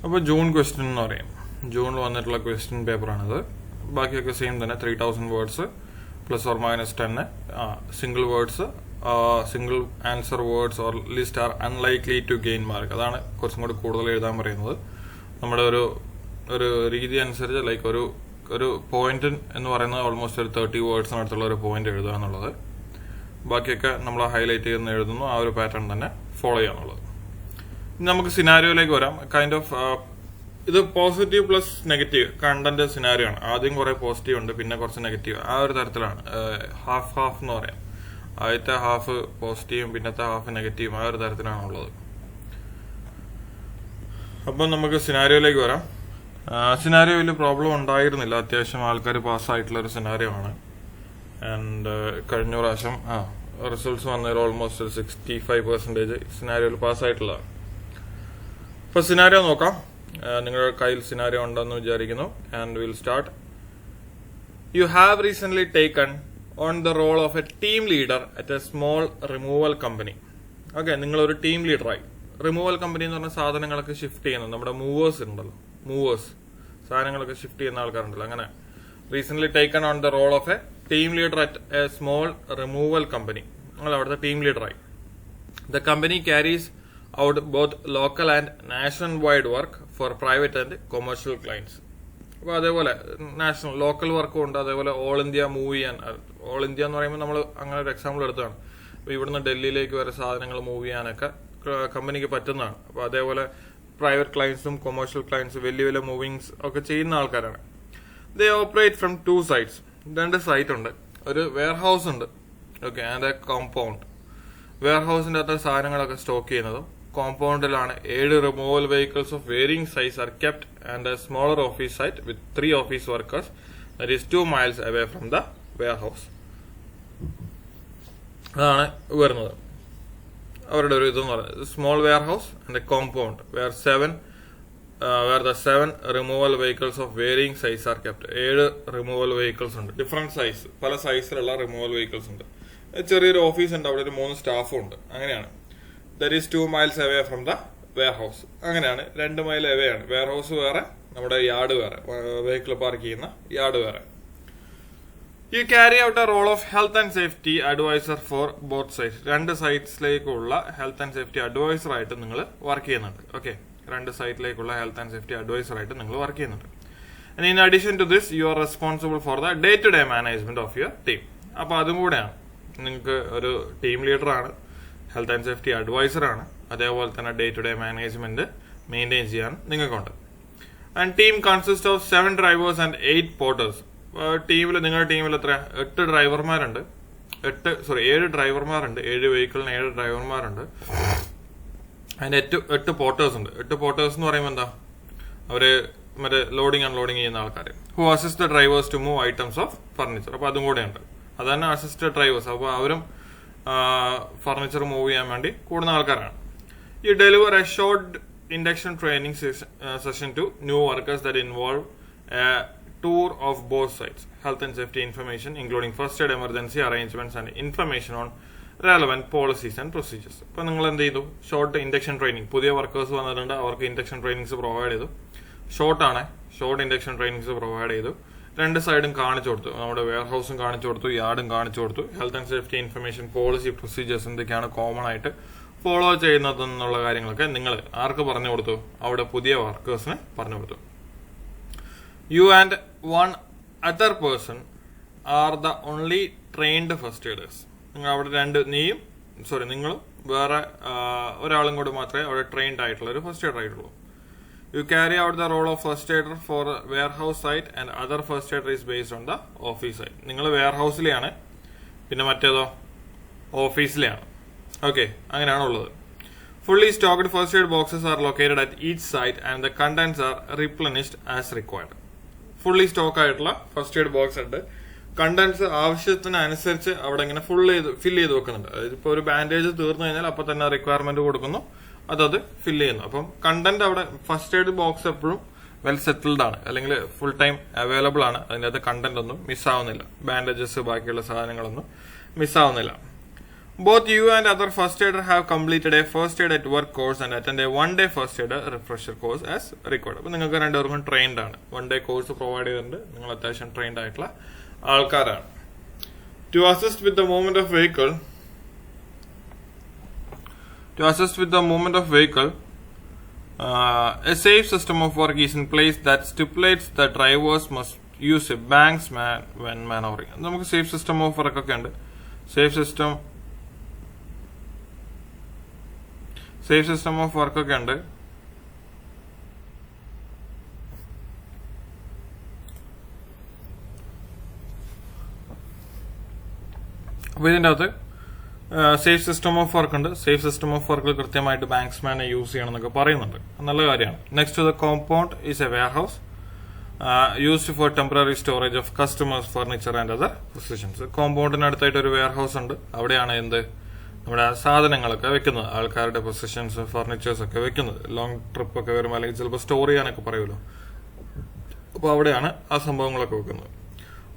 അപ്പോൾ June question എന്ന് പറയും. ജൂണിൽ വന്നിട്ടുള്ള ക്വസ്റ്റ്യൻ പേപ്പറാണിത്. ബാക്കിയൊക്കെ സെയിം തന്നെ. 3000 words +or-10 single words, single answer words or list are unlikely to gain mark. അതാണ് കുറച്ചും കൂടി കൂടുതൽ എഴുതാൻ പറയുന്നത്. നമ്മുടെ ഒരു രീതി അനുസരിച്ച് ലൈക്ക് ഒരു പോയിന്റ് എന്ന് പറയുന്നത് ഓൾമോസ്റ്റ് ഒരു 30 വേർഡ്സിനടുത്തുള്ള ഒരു പോയിന്റ് എഴുതുക എന്നുള്ളത്. ബാക്കിയൊക്കെ നമ്മൾ ഹൈലൈറ്റ് ചെയ്യുന്ന എഴുതുന്നു. ആ ഒരു പാറ്റേൺ തന്നെ ഫോളോ ചെയ്യാന്നുള്ളത്. ഇനി നമുക്ക് സിനാരിയോയിലേക്ക് വരാം. ഇത് positive plus negative content scenario ആണ്. ആദ്യം കുറെ പോസിറ്റീവ് ഉണ്ട്, പിന്നെ കുറച്ച് നെഗറ്റീവ്. ആ ഒരു തരത്തിലാണ് ഹാഫ് എന്ന് പറയാം. ആദ്യത്തെ ഹാഫ് പോസിറ്റീവും പിന്നത്തെ ഹാഫ് നെഗറ്റീവും. ആ ഒരു തരത്തിലാണുള്ളത്. അപ്പം നമുക്ക് സിനാരിയോയിലേക്ക് വരാം. സിനാരിയോ വലിയ പ്രോബ്ലം ഉണ്ടായിരുന്നില്ല. അത്യാവശ്യം ആൾക്കാർ പാസ്സായിട്ടുള്ള ഒരു സിനാരിയോ ആണ്. ആൻഡ് കഴിഞ്ഞ പ്രാവശ്യം റിസൾട്ട്സ് വന്നതിൽ ഓൾമോസ്റ്റ് 65% സിനാരിയോയിൽ പാസ്സായിട്ടുള്ളതാണ്. അപ്പൊ സിനാരിയോ നോക്കാം. നിങ്ങളുടെ കയ്യിൽ സിനാരിയോ ഉണ്ടെന്ന് വിചാരിക്കുന്നു. And will start. You have recent taken on the role of a team leader at a small removal company. Okay, നിങ്ങളൊരു ടീം ലീഡറായി. റിമൂവൽ കമ്പനി എന്ന് പറഞ്ഞ സാധനങ്ങളൊക്കെ ഷിഫ്റ്റ് ചെയ്യുന്നത് നമ്മുടെ മൂവേഴ്സ് ഉണ്ടല്ലോ, സാധനങ്ങളൊക്കെ ഷിഫ്റ്റ് ചെയ്യുന്ന ആൾക്കാരുണ്ടല്ലോ. അങ്ങനെ recent taken on the role of a team leader at a small removal company. നിങ്ങൾ അവിടുത്തെ ടീം ലീഡറായി. The company carries out both local and national wide work for private and commercial clients. അപ്പൊ അതേപോലെ local വർക്കും ഉണ്ട്, അതേപോലെ all India move ചെയ്യാൻ. All India എന്ന് പറയുമ്പോൾ നമ്മൾ അങ്ങനെ ഒരു എക്സാമ്പിൾ എടുത്തതാണ്. അപ്പൊ ഇവിടുന്ന് ഡൽഹിയിലേക്ക് വരെ സാധനങ്ങൾ മൂവ് ചെയ്യാനൊക്കെ കമ്പനിക്ക് പറ്റുന്നതാണ്. അപ്പൊ അതേപോലെ പ്രൈവറ്റ് ക്ലയൻസും കൊമേഴ്ഷ്യൽ ക്ലയൻസും വലിയ മൂവിങ്സ് ഒക്കെ ചെയ്യുന്ന ആൾക്കാരാണ്. They operate from 2 sites. 2 site ഉണ്ട്. ഒരു വെയർ ഹൗസ് ഉണ്ട്, ഓക്കെ, ആൻഡ് എ കോമ്പൗണ്ട്. വെയർ ഹൗസിന്റെ അകത്ത് സാധനങ്ങളൊക്കെ സ്റ്റോക്ക് ചെയ്യുന്നതും കോമ്പൗണ്ടിലാണ് 7 removal vehicles of varying size are kept and a smaller office site with 3 office workers that is 2 miles away from the warehouse. അതാണ് വരുന്നത് അവരുടെ ഒരു ഇതെന്ന് പറയുന്നത്. Small warehouse and a compound where the 7 removal vehicles of varying size are kept. 7 removal vehicles ഉണ്ട്, different size, പല സൈസിലുള്ള removal vehicles ഉണ്ട്. ചെറിയൊരു ഓഫീസ് ഉണ്ട്, അവിടെ ഒരു 3 സ്റ്റാഫും ഉണ്ട്. അങ്ങനെയാണ്. That is 2 miles away from the warehouse. അങ്ങനെയാണ്, 2 mile away ആണ്. വെയർ ഹൗസ് വേറെ, നമ്മുടെ യാർഡ് വേറെ, വെഹിക്കിൾ പാർക്ക് ചെയ്യുന്ന യാർഡ് വേറെ. You carry out a role of health and safety adviser for both sides. 2 സൈറ്റ്സിലേക്കുള്ള ഹെൽത്ത് ആൻഡ് സേഫ്റ്റി അഡ്വൈസർ ആയിട്ട് നിങ്ങൾ വർക്ക് ചെയ്യുന്നുണ്ട്. ഓക്കെ, 2 സൈറ്റിലേക്കുള്ള ഹെൽത്ത് ആൻഡ് സേഫ്റ്റി അഡ്വൈസർ ആയിട്ട് നിങ്ങൾ വർക്ക് ചെയ്യുന്നുണ്ട്. And in addition to this you are responsible for the day to day management of your team. അപ്പൊ അതും കൂടെയാണ്. നിങ്ങൾക്ക് ഒരു ടീം ലീഡർ ആണ്, ഹെൽത്ത് ആൻഡ് സേഫ്റ്റി അഡ്വൈസർ ആണ്, അതേപോലെ തന്നെ day to day management maintain ചെയ്യാൻ നിങ്ങൾക്കുണ്ട്. And team consist of 7 drivers and 8 porters. നിങ്ങളുടെ ടീമിൽ എത്ര? 8 ഡ്രൈവർമാരുണ്ട്. 7 ഡ്രൈവർമാരുണ്ട്. 7 വെഹിക്കിളിന് 7 ഡ്രൈവർമാരുണ്ട്. അതിന്റെ 8 പോർട്ടേഴ്സ് ഉണ്ട്. 8 പോർട്ടേഴ്സ് എന്ന് പറയുമ്പോൾ എന്താ? അവര് മറ്റേ ലോഡിങ് അൺലോഡിങ് ചെയ്യുന്ന ആൾക്കാർ. Who assist the drivers to move items of furniture. അപ്പൊ അതും കൂടെ ഉണ്ട്. അതന്നെ അസിസ്റ്റഡ് ഡ്രൈവേഴ്സ്. അപ്പൊ അവരും ഫർണിച്ചർ മൂവ് ചെയ്യാൻ വേണ്ടി കൂടുന്ന ആൾക്കാരാണ്. You deliver a short induction training session to new workers that involve tour of both sides, health and safety information including first aid, emergency arrangements and information on relevant policies and procedures. ഇപ്പൊ നിങ്ങൾ എന്ത് ചെയ്തു? Short induction training. പുതിയ workers വന്നിട്ടുണ്ട്, അവർക്ക് induction trainings provide ചെയ്തു. Short induction trainings provide ചെയ്തു. 2 സൈഡും കാണിച്ചു കൊടുത്തു. നമ്മുടെ വെയർ ഹൗസും കാണിച്ചു കൊടുത്തു, യാർഡും കാണിച്ചു കൊടുത്തു. Health and safety information, policy, procedures എന്തൊക്കെയാണ് കോമൺ ആയിട്ട് ഫോളോ ചെയ്യുന്നതെന്നുള്ള കാര്യങ്ങളൊക്കെ നിങ്ങൾ ആർക്ക് പറഞ്ഞു കൊടുത്തു? അവിടെ പുതിയ വർക്കേഴ്സിന് പറഞ്ഞു കൊടുത്തു. You and one other person are the only trained first aiders. നിങ്ങൾ അവിടെ നിങ്ങളും വേറെ ഒരാളും കൂടി മാത്രമേ അവിടെ ട്രെയിൻഡ് ആയിട്ടുള്ള ഒരു ഫസ്റ്റ് എയ്ഡർ ആയിട്ടുള്ളൂ. You carry out the role of first aider for warehouse site and other first aider is based on the office site. നിങ്ങൾ വെയർ ഹൗസിലെയാണ്, പിന്നെ മറ്റേതോ ഓഫീസിലെയാണ്. ഓക്കെ, അങ്ങനെയാണ് ഉള്ളത്. Fully stocked first aid boxes are located at each site and the contents are replenished as required. Fully stock ആയിട്ടുള്ള first aid box ഉണ്ട്. Contents ആവശ്യത്തിനനുസരിച്ച് അവിടെ ഇങ്ങനെ ഫില്ല് ചെയ്ത് വെക്കുന്നുണ്ട്. ഇപ്പൊ ഒരു ബാൻഡേജ് തീർന്നു കഴിഞ്ഞാൽ അപ്പൊ തന്നെ റിക്വയർമെന്റ് കൊടുക്കുന്നു, അതത് ഫില്ല് ചെയ്യുന്നു. അപ്പം കണ്ടന്റ് അവിടെ ഫസ്റ്റ് എയ്ഡ് ബോക്സ് എപ്പോഴും വെൽ സെറ്റിൽഡ് ആണ്, അല്ലെങ്കിൽ ഫുൾ ടൈം അവൈലബിൾ ആണ്. അതിന്റെ അകത്ത് കണ്ടന്റ് ഒന്നും മിസ്സാവുന്നില്ല. ബാൻഡേജസ് ബാക്കിയുള്ള സാധനങ്ങളൊന്നും മിസ്സാവുന്നില്ല. Both you and other first aider have completed a first aid at work course and attend a 1-day first aid refresher course as required. അപ്പോൾ നിങ്ങൾക്ക് രണ്ടുപേർക്കും ട്രെയിൻഡ് ആണ്. 1-day കോഴ്സ് പ്രൊവൈഡ് ചെയ്തിട്ടുണ്ട്. നിങ്ങൾ അത്യാവശ്യം ട്രെയിൻഡ് ആയിട്ടുള്ള ആൾക്കാരാണ്. To assist with the movement of vehicle, a safe system of work is in place that stipulates that drivers must use a banksman when maneuvering. നമുക്ക് സേഫ് സിസ്റ്റം ഓഫ് വർക്ക് ഒക്കെ ഉണ്ട്. Safe system of work ഒക്കെ ഉണ്ട്. അപ്പോൾ ഇതിൻ്റെ അകത്ത് safe system of work ഉണ്ട്. Safe system of വർക്കിൽ കൃത്യമായിട്ട് ബാങ്ക്സ്മാനെ യൂസ് ചെയ്യണം എന്നൊക്കെ പറയുന്നുണ്ട്. നല്ല കാര്യമാണ്. Next the compound is a warehouse used for temporary storage of customers furniture and other positions. കോമ്പൗണ്ടിനടുത്തായിട്ട് ഒരു വെയർ ഹൗസ് ഉണ്ട്. അവിടെയാണ് നമ്മുടെ സാധനങ്ങളൊക്കെ വെക്കുന്നത്, ആൾക്കാരുടെ പൊസിഷൻസ് ഫർണിച്ചേഴ്സ് ഒക്കെ വെക്കുന്നത്. ലോങ് ട്രിപ്പ് ഒക്കെ വരുമ്പോൾ അല്ലെങ്കിൽ ചിലപ്പോൾ സ്റ്റോർ ചെയ്യാനൊക്കെ പറയുമല്ലോ, അപ്പോൾ അവിടെയാണ് ആ സംഭവങ്ങളൊക്കെ വെക്കുന്നത്.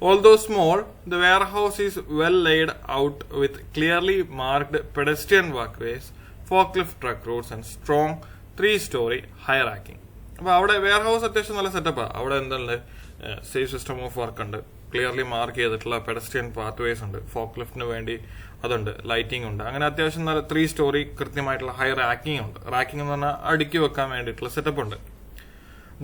Although small, the warehouse is well laid out with clearly marked pedestrian walkways, forklift truck routes and strong 3-story high racking. അപ്പോൾ അവിടെ വെയർ ഹൗസ് അത്യാവശ്യം നല്ല സെറ്റപ്പാണ്. അവിടെ എന്താണ് സേഫ് സിസ്റ്റം ഓഫ് വർക്ക് ഉണ്ട്, ക്ലിയർലി മാർക്ക് ചെയ്തിട്ടുള്ള പെഡസ്ട്രിയൻ പാത്വേസ് ഉണ്ട്, ഫോക്ക് ലിഫ്റ്റിന് വേണ്ടി അതുണ്ട്, ലൈറ്റിംഗ് ഉണ്ട്. അങ്ങനെ അത്യാവശ്യം നല്ല 3-story കൃത്യമായിട്ടുള്ള ഹൈ റാക്കിംഗ് ഉണ്ട്. റാക്കിംഗ് എന്ന് പറഞ്ഞാൽ അടുക്കി വെക്കാൻ വേണ്ടിയിട്ടുള്ള സെറ്റപ്പ് ഉണ്ട്.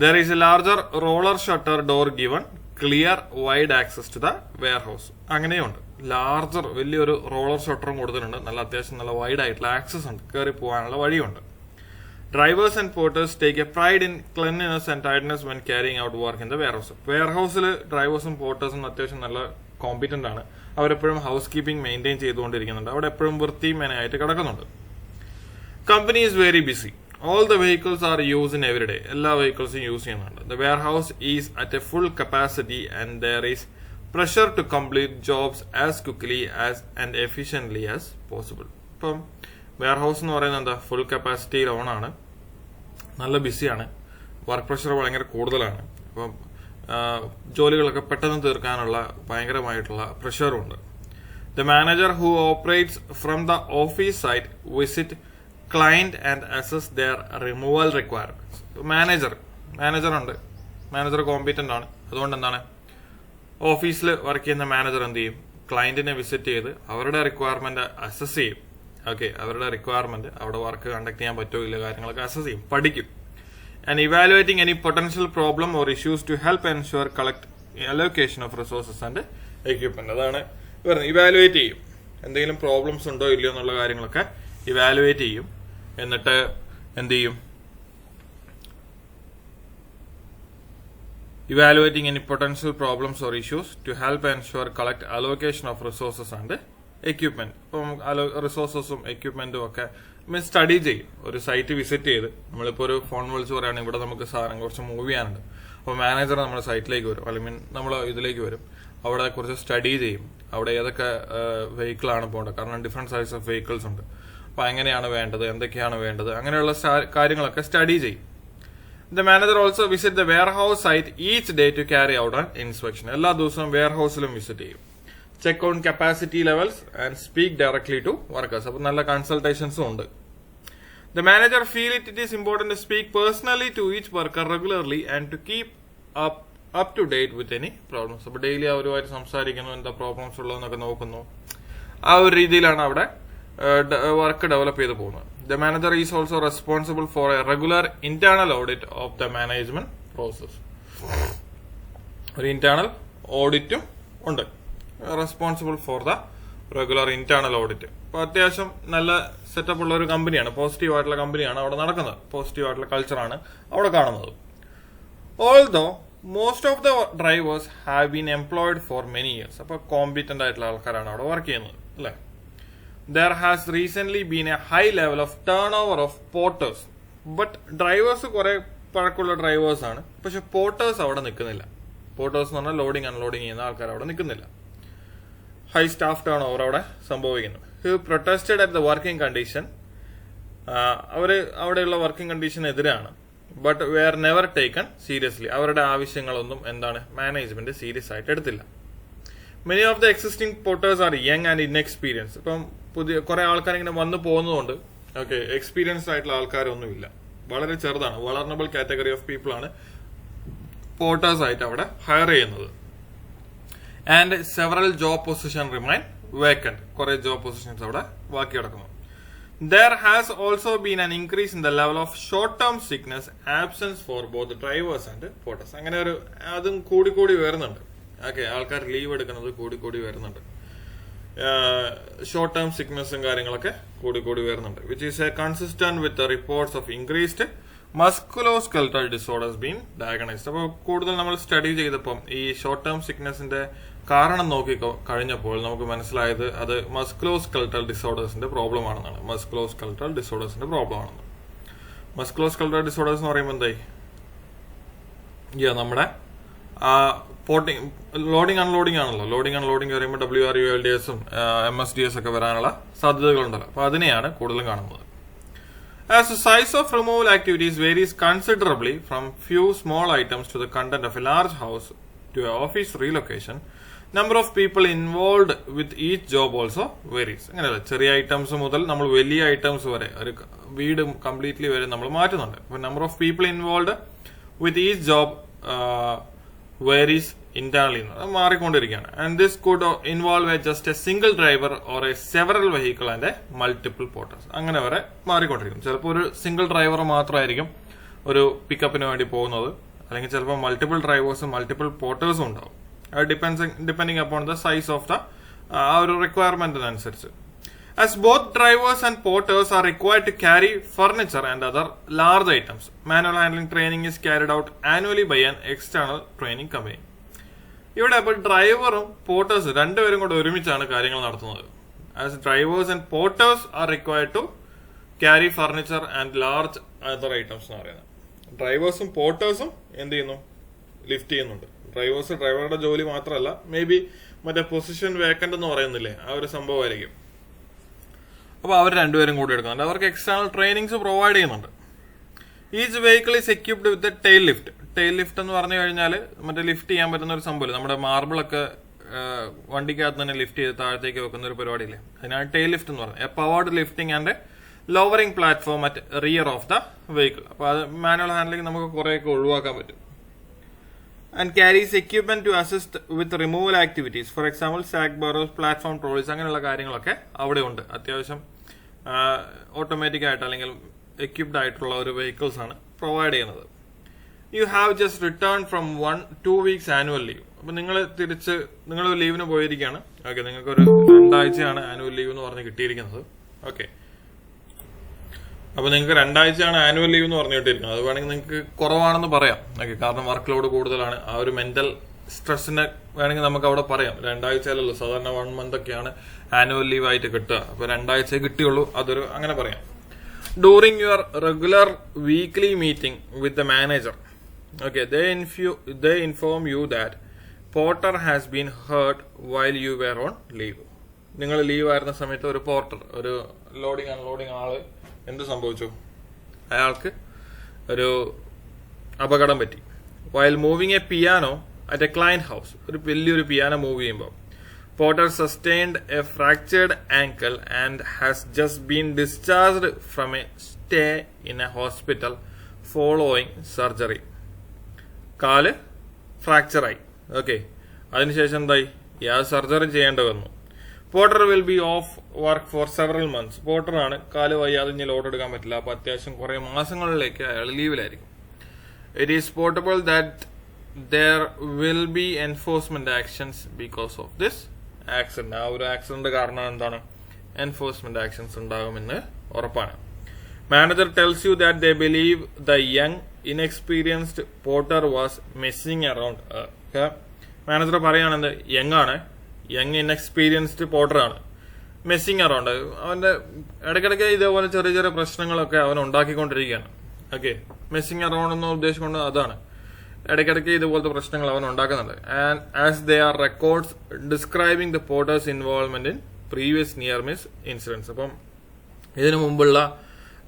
There is a larger roller shutter door given clear wide access to the warehouse. അങ്ങനെയുണ്ട്. ലാർജർ വലിയൊരു റോളർ ഷട്ടറും കൊടുത്തിട്ടുണ്ട്. നല്ല അത്യാവശ്യം നല്ല വൈഡ് ആയിട്ടുള്ള ആക്സസ് ഉണ്ട്, കയറി പോകാനുള്ള വഴിയുണ്ട്. Drivers and porters take a pride in cleanliness and tidiness when carrying out work in the warehouse. വെയർഹൗസിൽ ഡ്രൈവേഴ്സും പോർട്ടേഴ്സും അത്യാവശ്യം നല്ല കോമ്പിറ്റന്റ് ആണ്. അവരെപ്പോഴും ഹൗസ് കീപ്പിംഗ് മെയിൻറ്റെയിൻ ചെയ്തുകൊണ്ടിരിക്കുന്നുണ്ട്. അവിടെ എപ്പോഴും വൃത്തിയും മെനയായിട്ട് കിടക്കുന്നുണ്ട്. Company is very busy. All the vehicles are used in every day. എല്ലാ വെഹിക്കിൾസും യൂസ് ചെയ്യുന്നുണ്ട്. The warehouse is at a full capacity and there is pressure to complete jobs as quickly and efficiently as possible. ഇപ്പം warehouse എന്ന് പറയുന്നത് എന്താ, full കപ്പാസിറ്റിയിൽ ഓണാണ്, നല്ല ബിസിയാണ്, work pressure ഭയങ്കര കൂടുതലാണ്. അപ്പം ജോലികളൊക്കെ പെട്ടെന്ന് തീർക്കാനുള്ള ഭയങ്കരമായിട്ടുള്ള പ്രഷറുണ്ട്. The manager who operates from the office site visit client and assess their removal requirements. Manager ഉണ്ട്, മാനേജർ കോമ്പീറ്റന്റ് ആണ്. അതുകൊണ്ട് എന്താണ്, ഓഫീസിൽ വർക്ക് ചെയ്യുന്ന മാനേജർ എന്ത് ചെയ്യും, ക്ലയന്റിനെ വിസിറ്റ് ചെയ്ത് അവരുടെ റിക്വയർമെന്റ് അസസ് ചെയ്യും. ഓക്കെ, അവരുടെ റിക്വയർമെന്റ് അവിടെ വർക്ക് കണ്ടക്ട് ചെയ്യാൻ പറ്റുമോ ഇല്ല കാര്യങ്ങളൊക്കെ അസസ് ചെയ്യും, പഠിക്കും. And evaluating any potential problem or issues to help ensure collect allocation of resources and equipment. അതാണ് പറയുന്നത്. ഇവാലുവേറ്റ് ചെയ്യും, എന്തെങ്കിലും പ്രോബ്ലംസ് ഉണ്ടോ ഇല്ലയോ എന്നുള്ള കാര്യങ്ങളൊക്കെ ഇവാലുവേറ്റ് ചെയ്യും. എന്നിട്ട് എന്ത് ചെയ്യും, evaluating any potential problems or issues to help ensure collect allocation of resources and equipment. ഇപ്പം റിസോഴ്സസും എക്യുപ്മെന്റും ഒക്കെ സ്റ്റഡി ചെയ്യും. ഒരു സൈറ്റ് വിസിറ്റ് ചെയ്ത് നമ്മളിപ്പോൾ ഒരു ഫോൺ വിളിച്ച് പറയുകയാണെങ്കിൽ ഇവിടെ നമുക്ക് സാധനം കുറച്ച് മൂവ് ചെയ്യാനുണ്ട്, അപ്പോൾ മാനേജർ നമ്മുടെ സൈറ്റിലേക്ക് വരും, അല്ലെങ്കിൽ നമ്മൾ ഇതിലേക്ക് വരും, അവിടെ കുറച്ച് സ്റ്റഡി ചെയ്യും. അവിടെ ഏതൊക്കെ വെഹിക്കിളാണ് പോകേണ്ടത്, കാരണം ഡിഫറെന്റ് സൈസ് ഓഫ് വെഹിക്കിൾസ് ഉണ്ട്. അപ്പൊ എങ്ങനെയാണ് വേണ്ടത്, എന്തൊക്കെയാണ് വേണ്ടത്, അങ്ങനെയുള്ള കാര്യങ്ങളൊക്കെ സ്റ്റഡി ചെയ്യും. The manager also visit the warehouse site each day to carry out an inspection. എല്ലാ ദിവസവും വെയർഹൗസിലും വിസിറ്റ് ചെയ്യും. Check on capacity levels and speak directly to workers. അപ്പൊ നല്ല കൺസൾട്ടേഷൻസും ഉണ്ട്. The manager feel it is important to speak personally to each worker regularly and to keep up to date with any problems. അപ്പൊ daily അവരുമായിട്ട് സംസാരിക്കുന്നു, എന്താ problems ഉള്ളതെന്നൊക്കെ നോക്കുന്നു. ആ ഒരു രീതിയിലാണ് അവിടെ വർക്ക് ഡെവലപ്പ് ചെയ്ത് പോകുന്നത്. The manager is also responsible for A regular internal audit of the management process. ഒരു ഇന്റേണൽ ഓഡിറ്റും ഉണ്ട്, responsible for the regular internal audit. അപ്പൊ അത്യാവശ്യം നല്ല സെറ്റപ്പ് ഉള്ള ഒരു കമ്പനിയാണ്, പോസിറ്റീവ് ആയിട്ടുള്ള കമ്പനിയാണ് അവിടെ നടക്കുന്നത്, പോസിറ്റീവ് ആയിട്ടുള്ള കൾച്ചറാണ് അവിടെ കാണുന്നത്. Although most of the drivers have been employed for many years. അപ്പൊ കോമ്പീറ്റന്റ് ആയിട്ടുള്ള ആൾക്കാരാണ് അവിടെ വർക്ക് ചെയ്യുന്നത്, അല്ലെ. There has recently been a high level of turnover of porters. But drivers കുറെ പഴക്കമുള്ള ഡ്രൈവേഴ്സ് ആണ്, പക്ഷെ പോർട്ടേഴ്സ് അവിടെ നിൽക്കുന്നില്ല. പോർട്ടേഴ്സ് എന്ന് പറഞ്ഞാൽ ലോഡിംഗ് അൺലോഡിംഗ് ചെയ്യുന്ന ആൾക്കാർ അവിടെ നിൽക്കുന്നില്ല. ഹൈ സ്റ്റാഫ് ടേൺ ഓവർ അവിടെ സംഭവിക്കുന്നു. Who protested at the working condition. അവര് അവിടെയുള്ള വർക്കിംഗ് കണ്ടീഷനെതിരാണ്. But we are never taken seriously. അവരുടെ ആവശ്യങ്ങളൊന്നും എന്താണ് മാനേജ്മെന്റ് സീരിയസ് ആയിട്ട് എടുത്തില്ല. Many of the existing porters are young and inexperience. ഇപ്പം പുതിയ കുറെ ആൾക്കാർ ഇങ്ങനെ വന്നു പോകുന്നതുകൊണ്ട് ഓക്കെ എക്സ്പീരിയൻസ്ഡ് ആയിട്ടുള്ള ആൾക്കാരൊന്നുമില്ല, വളരെ ചെറുതാണ്. വളർണബിൾ കാറ്റഗറി ഓഫ് പീപ്പിൾ ആണ് പോർട്ടേഴ്സ് ആയിട്ട് അവിടെ ഹയർ ചെയ്യുന്നത്. And several job position remain vacant. കുറെ ജോബ് പൊസിഷൻസ് അവിടെ ബാക്കി കിടക്കുന്നു. There has also been an increase in the level of short-term sickness absence for both drivers and porters. അങ്ങനെ ഒരു അതും കൂടി വരുന്നുണ്ട്. ഓക്കെ, ആൾക്കാർ ലീവ് എടുക്കുന്നത് കൂടി വരുന്നുണ്ട്. ഷോർട്ട് ടേം സിക്നസും കാര്യങ്ങളൊക്കെ കൂടി വരുന്നുണ്ട്. Which is a consistent with the reports of increased musculoskeletal disorders been diagnosed. അപ്പോൾ കൂടുതൽ നമ്മൾ സ്റ്റഡി ചെയ്തപ്പം ഈ ഷോർട്ട് ടേം സിക്നസിന്റെ കാരണം നോക്കി കഴിഞ്ഞപ്പോൾ നമുക്ക് മനസ്സിലായത് അത് മസ്കുലോസ്കെൽറ്റൽ ഡിസോർഡേഴ്സിന്റെ പ്രോബ്ലം ആണെന്നാണ്. മസ്കുലോസ്കെൽറ്റൽ ഡിസോർഡേഴ്സിന്റെ പ്രോബ്ലം ആണെന്ന്. മസ്കുലോസ്കെൽറ്റൽ ഡിസോർഡേഴ്സ് എന്ന് പറയുമ്പോൾ എന്തായി, നമ്മുടെ ലോഡിംഗ് അൺലോഡിംഗ് ആണല്ലോ. ലോഡിംഗ് അൺലോഡിംഗ് പറയുമ്പോൾ WRULDSും MSDS ഒക്കെ വരാനുള്ള സാധ്യതകളുണ്ടല്ലോ. അപ്പൊ അതിനെയാണ് കൂടുതലും കാണുന്നത്. As the size of removal activities varies considerably from few small items to the content of a large house to a office relocation, number of people involved with each job also varies. അങ്ങനെയല്ല, ചെറിയ items മുതൽ നമ്മൾ വലിയ items വരെ ഒരു വീട് completely വരെ നമ്മൾ മാറ്റുന്നുണ്ട്. അപ്പൊ number of people involve with each job varies internally. മാറിക്കൊണ്ടിരിക്കുകയാണ്. And this could involve just a single driver or a several vehicle and a multiple porters. അങ്ങനെ വരെ മാറിക്കൊണ്ടിരിക്കും. ചിലപ്പോൾ ഒരു സിംഗിൾ ഡ്രൈവർ മാത്രമായിരിക്കും ഒരു പിക്കപ്പിന് വേണ്ടി പോകുന്നത്, അല്ലെങ്കിൽ ചിലപ്പോൾ മൾട്ടിപ്പിൾ ഡ്രൈവേഴ്സും മൾട്ടിപ്പിൾ പോർട്ടേഴ്സും ഉണ്ടാവും. Depending upon the size of the ആ ഒരു റിക്വയർമെന്റിനനുസരിച്ച്. As both drivers and porters are required to carry furniture and other large items, manual handling training is carried out annually by an external training company. ഇവിടെ അപ്പോൾ ഡ്രൈവറും പോർട്ടേഴ്സും രണ്ടുപേരും കൂടെ ഒരുമിച്ചാണ് കാര്യങ്ങൾ നടത്തുന്നത്. As drivers and porters are required to carry furniture and large other items എന്ന് പറയുന്നത്. ഡ്രൈവേഴ്സും പോർട്ടേഴ്സും എന്ത് ചെയ്യുന്നു, ലിഫ്റ്റ് ചെയ്യുന്നുണ്ട്. ഡ്രൈവറുടെ ജോലി മാത്രമല്ല, മേ ബി മറ്റേ പൊസിഷൻ വേക്കന്റ് എന്ന് പറയുന്നില്ലേ, ആ ഒരു സംഭവമായിരിക്കും. അപ്പൊ അവർ രണ്ടുപേരും കൂടി എടുക്കുന്നുണ്ട്. അവർക്ക് എക്സ്റ്റേണൽ ട്രെയിനിങ്സ് പ്രൊവൈഡ് ചെയ്യുന്നുണ്ട്. Each vehicle is equipped with tail lift. Tail lift എന്ന് പറഞ്ഞു കഴിഞ്ഞാൽ മറ്റേ ലിഫ്റ്റ് ചെയ്യാൻ പറ്റുന്ന ഒരു സംഭവം, നമ്മുടെ മാർബിളൊക്കെ വണ്ടിക്കകത്ത് തന്നെ ലിഫ്റ്റ് ചെയ്ത് താഴത്തേക്ക് വെക്കുന്ന ഒരു പരിപാടിയില്ലേ, അതിനാണ് ടെയിൽ ലിഫ്റ്റ് എന്ന് പറയുന്നത്. A powered lifting and lowering platform at rear of the vehicle. അപ്പൊ അത് മാനുവൽ ഹാൻഡ്ലിംഗ് നമുക്ക് കുറെയൊക്കെ ഒഴിവാക്കാൻ പറ്റും. And carries equipment to assist with removal activities. For example sack barrows, platform trolleys, അങ്ങനെയുള്ള കാര്യങ്ങളൊക്കെ അവിടെ ഉണ്ട്. അത്യാവശ്യം ഓട്ടോമാറ്റിക് ആയിട്ട് അല്ലെങ്കിൽ എക്യുപ്ഡ് ആയിട്ടുള്ള ഒരു വെഹിക്കിൾസ് ആണ് പ്രൊവൈഡ് ചെയ്യുന്നത്. You have just return from 1-2 weeks annual leave. അപ്പൊ നിങ്ങൾ ലീവിന് പോയിരിക്കുകയാണ്. ഓക്കെ, നിങ്ങൾക്ക് ഒരു 2 ആഴ്ചയാണ് ആനുവൽ ലീവ് എന്ന് പറഞ്ഞ് കിട്ടിയിരിക്കുന്നത്. ഓക്കെ, അപ്പൊ നിങ്ങൾക്ക് 2 ആഴ്ചയാണ് ആനുവൽ ലീവ് എന്ന് പറഞ്ഞു കിട്ടിയിരിക്കുന്നത്. അത് വേണമെങ്കിൽ നിങ്ങൾക്ക് കുറവാണെന്ന് പറയാം. ഓക്കെ, കാരണം വർക്ക് ലോഡ് കൂടുതലാണ്. ആ ഒരു മെന്റൽ സ്ട്രെസ്സിനെ വേണമെങ്കിൽ നമുക്ക് അവിടെ പറയാം. 2 ആഴ്ചയല്ലല്ലോ, സാധാരണ 1 month ഒക്കെയാണ് ആനുവൽ ലീവ് ആയിട്ട് കിട്ടുക. അപ്പൊ 2 ആഴ്ച കിട്ടിയുള്ളൂ, അതൊരു അങ്ങനെ പറയാം. During your regular weekly meeting with the manager, okay, they inform you that porter has been hurt while you were on leave. നിങ്ങൾ ലീവ് ആയിരുന്ന സമയത്ത് ഒരു പോർട്ടർ, ഒരു ലോഡിംഗ് അൺലോഡിംഗ് ആള് എന്ത് സംഭവിച്ചു, അയാൾക്ക് ഒരു അപകടം പറ്റി. while moving a piano at a client house, ഒരു വലിയൊരു പിയാനോ മൂവ് ചെയ്യുമ്പോൾ Porter sustained a fractured ankle and has just been discharged from a stay in a hospital following surgery. കാല് ഫ്രാക്ചർ ആയി. ഓക്കെ, അതിനുശേഷം എന്തായി, ഇയാൾ സർജറി ചെയ്യേണ്ടി വന്നു. Porter will be off work for several months. പോർട്ടറാണ്, കാല് വയ്യാതെ ഇനി ലോഡ് എടുക്കാൻ പറ്റില്ല. അപ്പൊ അത്യാവശ്യം കുറെ മാസങ്ങളിലേക്ക് അയാൾ ലീവിലായിരിക്കും. It is portable that there will be enforcement actions because of this accident. ആ ഒരു ആക്സിഡന്റ് കാരണം എന്താണ്, എൻഫോഴ്സ്മെന്റ് ആക്ഷൻസ് ഉണ്ടാകുമെന്ന് ഉറപ്പാണ്. Manager tells you that they believe the young inexperienced Porter was missing around. Manager പറയുകയാണെന്ന് യങ് ഇൻഎക്സ്പീരിയൻസ്ഡ് പോർട്ടറാണ്, മിസ്സിംഗ് അറൌണ്ട്. അവന്റെ ഇടയ്ക്കിടയ്ക്ക് ഇതേപോലെ ചെറിയ ചെറിയ പ്രശ്നങ്ങളൊക്കെ അവൻ ഉണ്ടാക്കിക്കൊണ്ടിരിക്കുകയാണ്. ഓക്കെ, മിസ്സിംഗ് അറൌണ്ട് എന്ന ഉദ്ദേശം കൊണ്ട് അതാണ്, ഇടയ്ക്കിടയ്ക്ക് ഇതുപോലത്തെ പ്രശ്നങ്ങൾ അവൻ ഉണ്ടാക്കുന്നുണ്ട്. And as they are records describing the porters involvement in previous near miss incidence. അപ്പം ഇതിനു മുമ്പുള്ള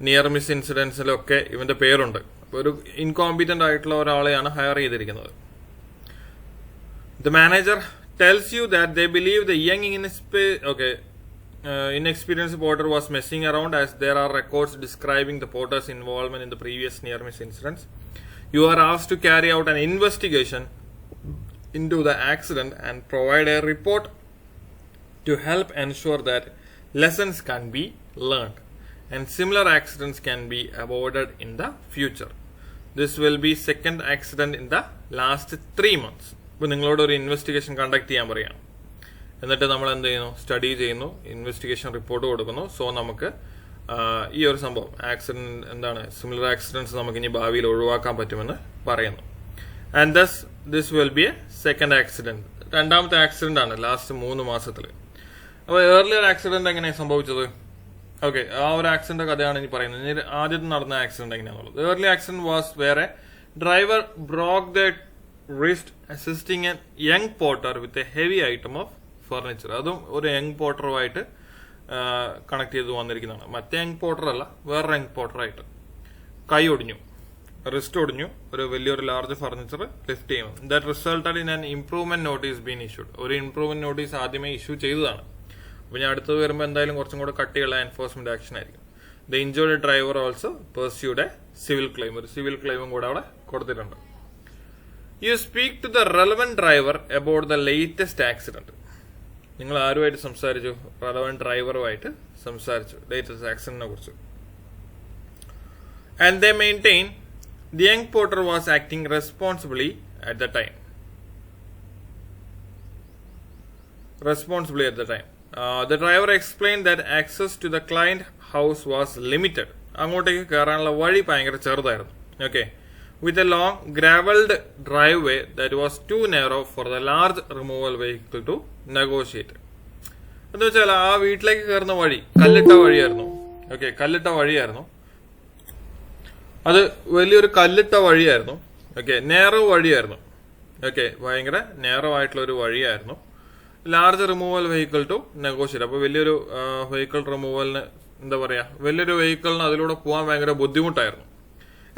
നിയർ മിസ് ഇൻസിഡൻസിലൊക്കെ ഇവന്റെ പേരുണ്ട്. ഒരു ഇൻകോമ്പീറ്റന്റ് ആയിട്ടുള്ള ഒരാളെയാണ് ഹയർ ചെയ്തിരിക്കുന്നത്. The manager tells you that they believe the young inexperienced porter was messing around, as there are records describing the porter's involvement in the previous near-miss incidents. You are asked to carry out an investigation into the accident and provide a report to help ensure that lessons can be learned and similar accidents can be avoided in the future. This will be second accident in the last 3 months. ഇപ്പോൾ നിങ്ങളോട് ഒരു investigation conduct ചെയ്യാൻ പറയാം. എന്നിട്ട് നമ്മൾ എന്ത് ചെയ്യുന്നു? Study ചെയ്യുന്നു, ഇൻവെസ്റ്റിഗേഷൻ റിപ്പോർട്ട് കൊടുക്കുന്നു. സോ നമുക്ക് ഈ ഒരു സംഭവം ആക്സിഡന്റ് എന്താണ്, സിമിലർ ആക്സിഡന്റ്സ് നമുക്ക് ഇനി ഭാവിയിൽ ഒഴിവാക്കാൻ പറ്റുമെന്ന് പറയുന്നു. And thus this will be a second accident. രണ്ടാമത്തെ ആക്സിഡന്റ് ആണ് ലാസ്റ്റ് 3 മാസത്തിൽ. അപ്പോൾ ഏർലിയർ ആക്സിഡന്റ് എങ്ങനെയാണ് സംഭവിച്ചത്? ഓക്കെ, ആ ഒരു ആക്സിഡന്റ് കഥയാണ് ഇനി പറയുന്നത്. ഇനി ആദ്യത്തെ നടന്ന ആക്സിഡന്റ് എങ്ങനെയാണുള്ളത്. ഏർലി ആക്സിഡന്റ് വാസ് വേറെ driver broke the wrist assisting a young porter with a heavy item of furniture. അതും ഒരു യങ് പോർട്ടറുമായിട്ട് കണക്ട് ചെയ്ത് വന്നിരിക്കുന്നതാണ്. മറ്റേ യങ് പോർട്ടർ അല്ല, വേറൊരു യങ് പോർട്ടറായിട്ട്. കൈ ഒടിഞ്ഞു, റിസ്റ്റ് ഒടിഞ്ഞു, ഒരു വലിയൊരു ലാർജ് ഫർണിച്ചർ ലിഫ്റ്റ് ചെയ്യുന്നു. That resulted in an improvement notice been issued. ഒരു ഇംപ്രൂവ്മെന്റ് നോട്ടീസ് ആദ്യമേ ഇഷ്യൂ ചെയ്തതാണ്. അപ്പൊ ഞാൻ അടുത്തത് വരുമ്പോൾ എന്തായാലും കുറച്ചും കൂടെ കട്ടിയുള്ള എൻഫോഴ്സ്മെന്റ് ആക്ഷൻ ആയിരിക്കും. The injured driver also pursued a civil claim. ഒരു സിവിൽ ക്ലെയിമും കൂടെ അവിടെ കൊടുത്തിട്ടുണ്ട്. You speak to the relevant driver about the latest accident. നിങ്ങൾ ആരുമായിട്ട് സംസാരിച്ചു? റെലവന്റ് ഡ്രൈവറുമായിട്ട് സംസാരിച്ചു ലേറ്റസ്റ്റ് ആക്സിഡന്റിനെ കുറിച്ച്. And they maintain the young Porter was acting responsibly at the time. The driver explained that access to the client house was limited. അങ്ങോട്ടേക്ക് കയറാനുള്ള വഴി ഭയങ്കര ചെറുതായിരുന്നു. Okay, with a long gravelled driveway that was too narrow for the large removal vehicle to negotiate. എന്ന് വെച്ചാൽ ആ വീട്ടിലേക്ക് കയറുന്ന വഴി കല്ലിട്ട വഴിയായിരുന്നു. ഓക്കെ, കല്ലിട്ട വഴിയായിരുന്നു. അത് വലിയൊരു കല്ലിട്ട വഴിയായിരുന്നു. ഓക്കെ, നേരോ വഴിയായിരുന്നു. ഓക്കെ, ഭയങ്കര നേരോ ആയിട്ടുള്ള ഒരു വഴിയായിരുന്നു. Large removal vehicle to negotiate. അപ്പൊ വലിയൊരു വെഹിക്കിൾ റിമൂവലിന് എന്താ പറയാ, വലിയൊരു വെഹിക്കിളിന് അതിലൂടെ പോകാൻ ഭയങ്കര ബുദ്ധിമുട്ടായിരുന്നു.